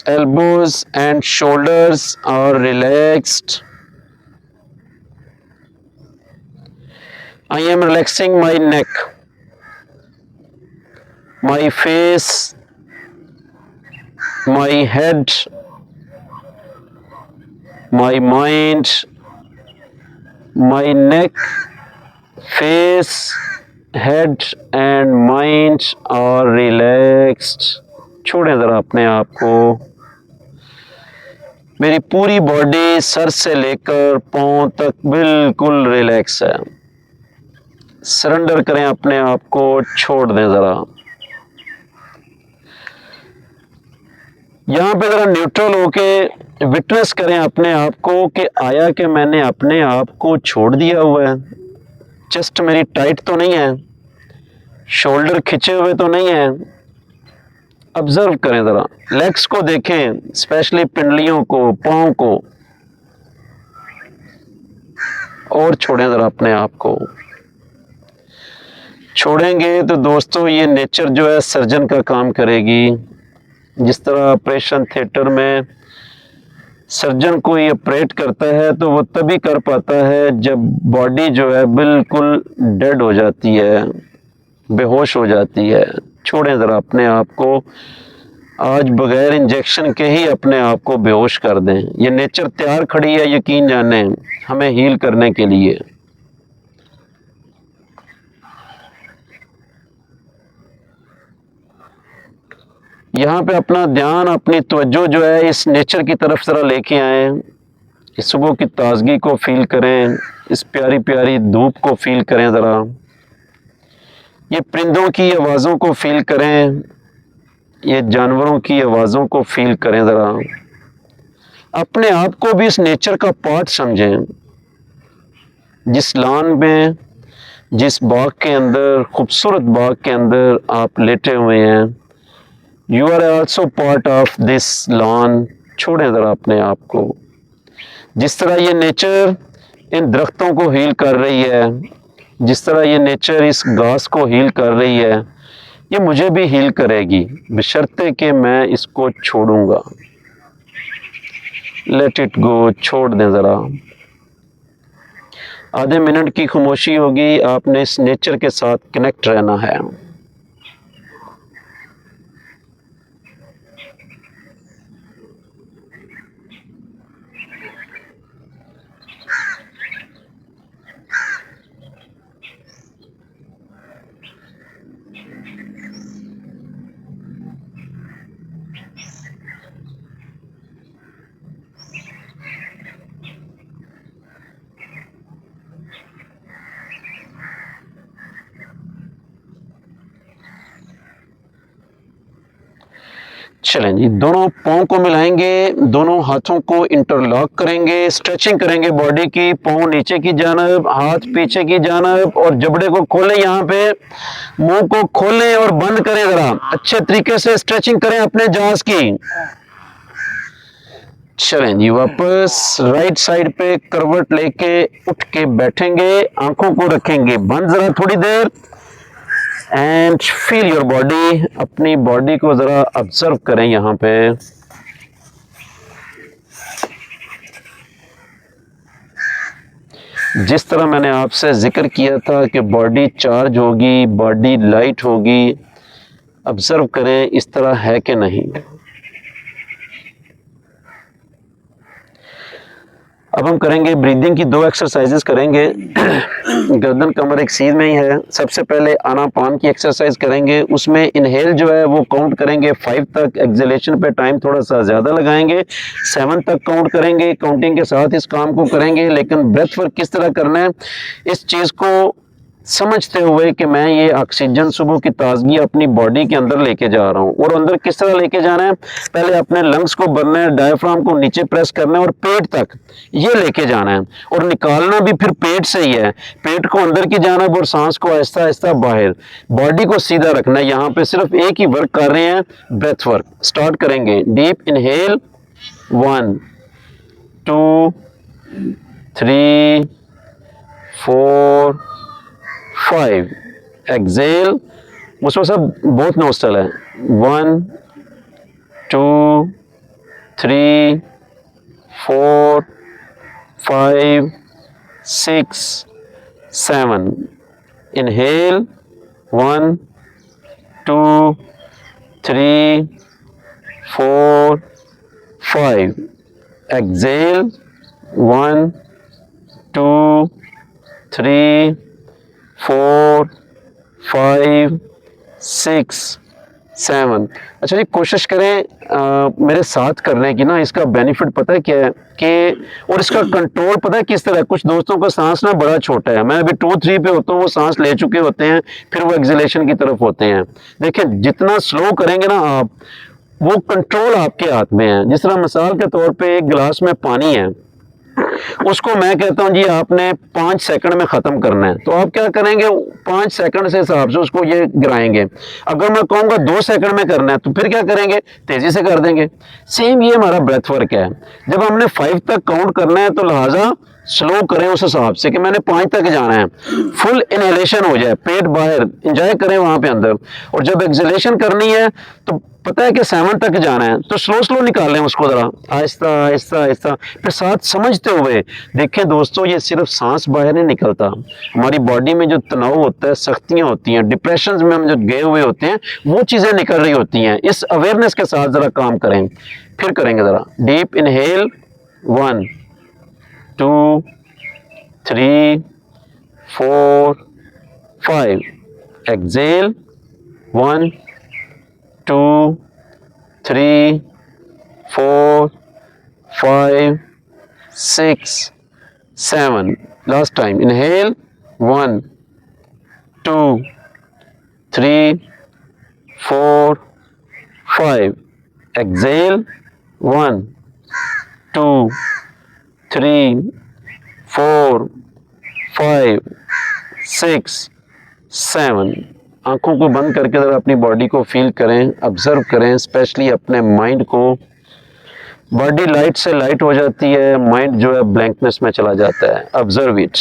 elbows and shoulders are relaxed. I am relaxing my neck, my face, my head, my mind. My neck, face, head and mind are relaxed. छोड़ें ज़रा अपने आप को। मेरी पूरी body sir से लेकर पाँव तक बिल्कुल रिलैक्स है। सरेंडर करें अपने आप को, छोड़ दें ज़रा। यहाँ पे ज़रा न्यूट्रल होके विटनेस करें अपने आप को कि आया कि मैंने अपने आप को छोड़ दिया हुआ है। चेस्ट मेरी टाइट तो नहीं है, शोल्डर खिंचे हुए तो नहीं है। ऑब्जर्व करें ज़रा, लेग्स को देखें, स्पेशली पिंडलियों को, पाँव को, और छोड़ें ज़रा अपने आप को। छोड़ेंगे तो दोस्तों ये नेचर जो है सर्जन का काम करेगी। जिस तरह ऑपरेशन थिएटर में सर्जन कोई ऑपरेट करता है तो वो तभी कर पाता है जब बॉडी जो है बिल्कुल डेड हो जाती है, बेहोश हो जाती है। छोड़ें ज़रा अपने आप को, आज बगैर इंजेक्शन के ही अपने आप को बेहोश कर दें। ये नेचर तैयार खड़ी है, यकीन जाने, हमें हील करने के लिए। यहाँ पे अपना ध्यान, अपनी तवज्जो जो है इस नेचर की तरफ ज़रा लेके आए। इस सुबह की ताजगी को फील करें, इस प्यारी प्यारी धूप को फील करें ज़रा, ये परिंदों की आवाज़ों को फील करें, ये जानवरों की आवाज़ों को फील करें ज़रा। अपने आप को भी इस नेचर का पार्ट समझें। जिस लॉन में, जिस बाग के अंदर, खूबसूरत बाग के अंदर आप लेटे हुए हैं, you are also part of this lawn. छोड़ें ज़रा अपने आप को। जिस तरह ये नेचर इन दरख्तों को हील कर रही है, जिस तरह ये नेचर इस घास को हील कर रही है, ये मुझे भी हील करेगी, बशर्ते कि मैं इसको छोड़ूंगा। लेट इट गो, छोड़ दें ज़रा। आधे मिनट की खामोशी होगी, आपने इस नेचर के साथ कनेक्ट रहना है। चलें जी, दोनों पाँव को मिलाएंगे, दोनों हाथों को इंटरलॉक करेंगे, स्ट्रेचिंग करेंगे बॉडी की। पाँव नीचे की जानब, हाथ पीछे की जानब, और जबड़े को खोलें, यहाँ पे मुंह को खोलें और बंद करें। ज़रा अच्छे तरीके से स्ट्रेचिंग करें अपने जांस की। चलें जी, वापस राइट साइड पे करवट लेके उठ के बैठेंगे, आंखों को रखेंगे बंद ज़रा थोड़ी देर, एंड फील योर बॉडी। अपनी बॉडी को ज़रा ऑब्जर्व करें यहाँ पे। जिस तरह मैंने आपसे जिक्र किया था कि बॉडी चार्ज होगी, बॉडी लाइट होगी, ऑब्जर्व करें इस तरह है कि नहीं। अब हम करेंगे ब्रीदिंग की 2 एक्सरसाइजेस करेंगे। गर्दन कमर एक सीध में ही है। सबसे पहले आनापान की एक्सरसाइज करेंगे, उसमें इनहेल जो है वो काउंट करेंगे 5 तक, एक्सहेलेशन पे टाइम थोड़ा सा ज़्यादा लगाएंगे, 7 तक काउंट करेंगे। काउंटिंग के साथ इस काम को करेंगे, लेकिन ब्रेथ वर्क किस तरह करना है इस चीज़ को समझते हुए कि मैं ये ऑक्सीजन सुबह की ताजगी अपनी बॉडी के अंदर लेके जा रहा हूँ। और अंदर किस तरह लेके जाना है, पहले अपने लंग्स को भरना है, डायफ्राम को नीचे प्रेस करना है और पेट तक ये लेके जाना है, और निकालना भी फिर पेट से ही है। पेट को अंदर की जानब और सांस को आहिस्ता आहिस्ता बाहर, बॉडी को सीधा रखना है। यहाँ पे सिर्फ एक ही वर्क कर रहे हैं, ब्रेथ वर्क। स्टार्ट करेंगे, डीप इनहेल 1 2 3 4 5, एक्सेल, उसमें सब बहुत नोस्टल है। 1 2 3 4 5 6 7, इनहेल 1 2 3 4 5, एक्सेल 1 2 3 4 5 6 7। अच्छा जी, कोशिश करें मेरे साथ करने की ना। इसका बेनिफिट पता है क्या है कि, और इसका कंट्रोल पता है किस तरह। कुछ दोस्तों का सांस ना बड़ा छोटा है, मैं अभी 2-3 पे होता हूँ, वो सांस ले चुके होते हैं, फिर वो एक्सहेलेशन की तरफ होते हैं। देखिए, जितना स्लो करेंगे ना आप, वो कंट्रोल आपके हाथ में है। जिस तरह मिसाल के तौर पे एक गिलास में पानी है, उसको मैं कहता हूं जी आपने 5 सेकंड में ख़त्म करना है, तो आप क्या करेंगे, 5 सेकंड से हिसाब से उसको ये गिराएंगे। अगर मैं कहूँगा 2 सेकंड में करना है, तो फिर क्या करेंगे, तेज़ी से कर देंगे। सेम ये हमारा ब्रेथ वर्क है। जब हमने 5 तक काउंट करना है, तो लिहाजा स्लो करें उस हिसाब से कि मैंने 5 तक जाना है, फुल इनहेलेशन हो जाए, पेट बाहर, एंजॉय करें वहां पे अंदर, और जब एक्सहेलेशन करनी है तो पता है कि 7 तक जाना है, तो स्लो स्लो निकालें उसको, जरा आहिस्ता आहिस्ता आहिस्ता, फिर साथ समझते हुए देखें दोस्तों। ये सिर्फ सांस बाहर नहीं निकलता, हमारी बॉडी में जो तनाव होता है, सख्तियां होती हैं, डिप्रेशन में हम जो गए हुए होते हैं, वो चीजें निकल रही होती हैं। इस अवेयरनेस के साथ जरा काम करें। फिर करेंगे जरा deep inhale, 1 2 3 4 5, exhale, 1 2 3 4 5 6 7, last time, inhale, 1 2 3 4 5, exhale, 1 2 3 4 5 6 7। आंखों को बंद करके ज़रा अपनी बॉडी को फील करें, ऑब्जर्व करें, स्पेशली अपने माइंड को। बॉडी लाइट से लाइट हो जाती है, माइंड जो है ब्लैंकनेस में चला जाता है। Observe it.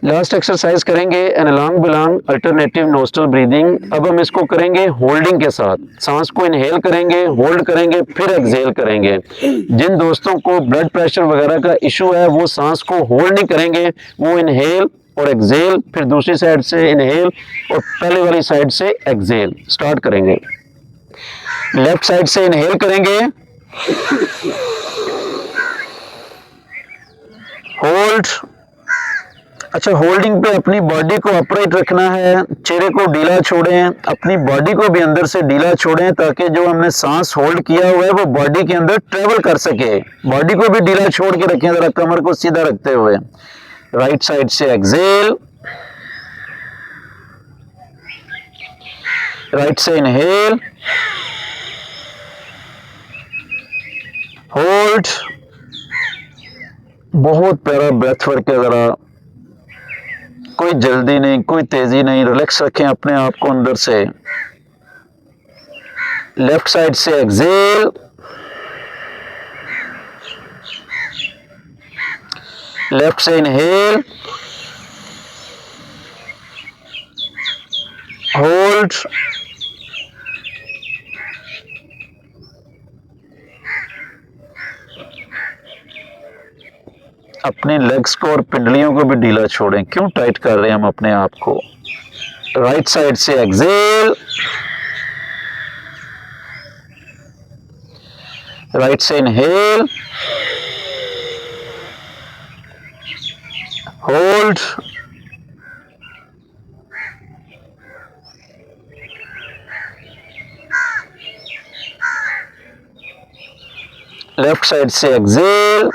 लास्ट एक्सरसाइज करेंगे एनालॉन्ग बिलोंग अल्टरनेटिव नोस्ट्रल ब्रीदिंग। अब हम इसको करेंगे होल्डिंग के साथ। सांस को इनहेल करेंगे, होल्ड करेंगे, फिर एक्सहेल करेंगे। जिन दोस्तों को ब्लड प्रेशर वगैरह का इशू है वो सांस को होल्ड नहीं करेंगे, वो इनहेल और एक्सहेल, फिर दूसरी साइड से इनहेल और पहले वाली साइड से एक्सहेल। स्टार्ट करेंगे। लेफ्ट साइड से इनहेल करेंगे, होल्ड। अच्छा, होल्डिंग पे अपनी बॉडी को अपराइट रखना है, चेहरे को ढीला छोड़ें, अपनी बॉडी को भी अंदर से ढीला छोड़ें ताकि जो हमने सांस होल्ड किया हुआ है वो बॉडी के अंदर ट्रेवल कर सके। बॉडी को भी ढीला छोड़ के रखें, जरा कमर को सीधा रखते हुए। राइट साइड से एक्सहेल, राइट से इनहेल, होल्ड। बहुत प्यारा ब्रेथ वर्क है, जरा कोई जल्दी नहीं, कोई तेजी नहीं, रिलैक्स रखें अपने आप को अंदर से। लेफ्ट साइड से एक्सहेल, लेफ्ट से इनहेल, होल्ड। अपने लेग्स को और पिंडलियों को भी ढीला छोड़ें। क्यों टाइट कर रहे हैं हम अपने आप को। राइट साइड से एक्सहेल, राइट से इनहेल, होल्ड। लेफ्ट साइड से एक्सहेल,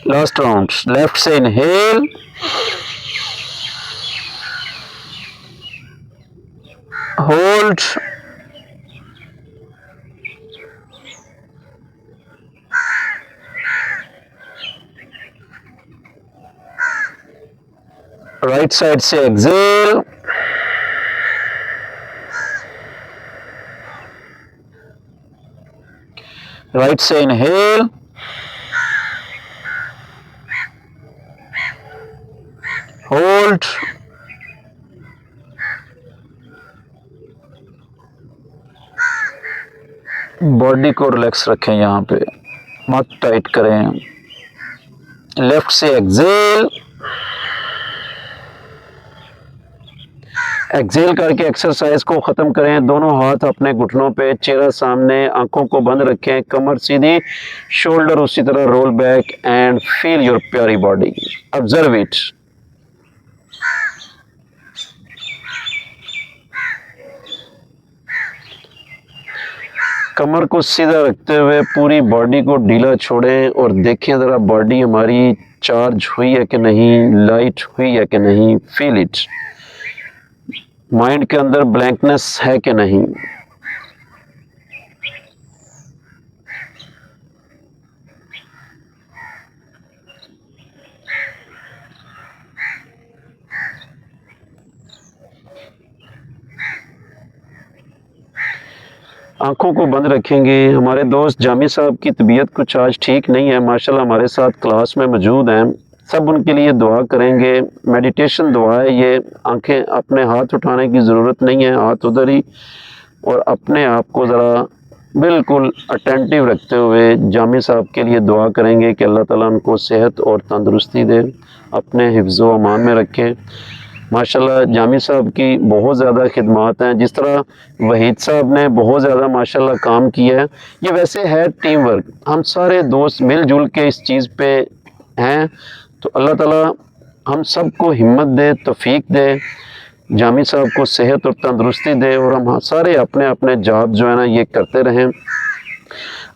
लास्ट राउंड। लेफ्ट से इनहेल, होल्ड। राइट साइड से एक्सहेल, राइट से इनहेल, होल्ड। बॉडी को रिलैक्स रखें, यहाँ पे मत टाइट करें। लेफ्ट से एक्सहेल, एक्सहेल करके एक्सरसाइज को खत्म करें। दोनों हाथ अपने घुटनों पे, चेहरा सामने, आंखों को बंद रखें, कमर सीधी, शोल्डर उसी तरह roll back and feel your प्यारी बॉडी। Observe it. कमर को सीधा रखते हुए पूरी बॉडी को ढीला छोड़ें और देखें जरा बॉडी हमारी चार्ज हुई है कि नहीं, लाइट हुई है कि नहीं। Feel it. माइंड के अंदर ब्लैंकनेस है कि नहीं। आंखों को बंद रखेंगे। हमारे दोस्त जामी साहब की तबीयत कुछ आज ठीक नहीं है, माशाल्लाह हमारे साथ क्लास में मौजूद हैं। सब उनके लिए दुआ करेंगे। मेडिटेशन दुआ है ये। आंखें, अपने हाथ उठाने की ज़रूरत नहीं है, हाथ उधर ही, और अपने आप को ज़रा बिल्कुल अटेंटिव रखते हुए जामी साहब के लिए दुआ करेंगे कि अल्लाह ताला उनको सेहत और तंदुरुस्ती दे, अपने हिफ्ज़ व अमान में रखे। माशाल्लाह जामी साहब की बहुत ज़्यादा खिदमात हैं। जिस तरह वहीद साहब ने बहुत ज़्यादा माशाल्लाह काम किया है, ये वैसे है टीम वर्क। हम सारे दोस्त मिलजुल के इस चीज़ पे हैं, तो अल्लाह ताला हम सबको हिम्मत दे, तौफीक दे, जामी साहब को सेहत और तंदुरुस्ती दे, और हम सारे अपने अपने जॉब जो है ना ये करते रहें।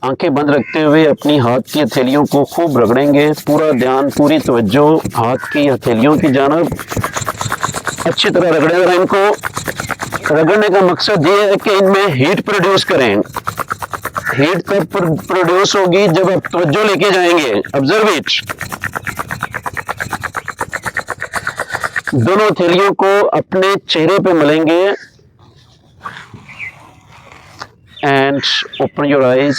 आंखें बंद रखते हुए अपनी हाथ की हथेलियों को खूब रगड़ेंगे। पूरा ध्यान, पूरी तवज्जो हाथ की हथेलियों की जानब, अच्छी तरह रगड़ेगा। इनको रगड़ने का मकसद ये है कि इनमें हीट प्रोड्यूस करें। हीट तब प्रोड्यूस होगी जब आप तवज्जो लेके जाएंगे। Observe it. दोनों हथेलियों को अपने चेहरे पे मलेंगे एंड ओपन योर आइज।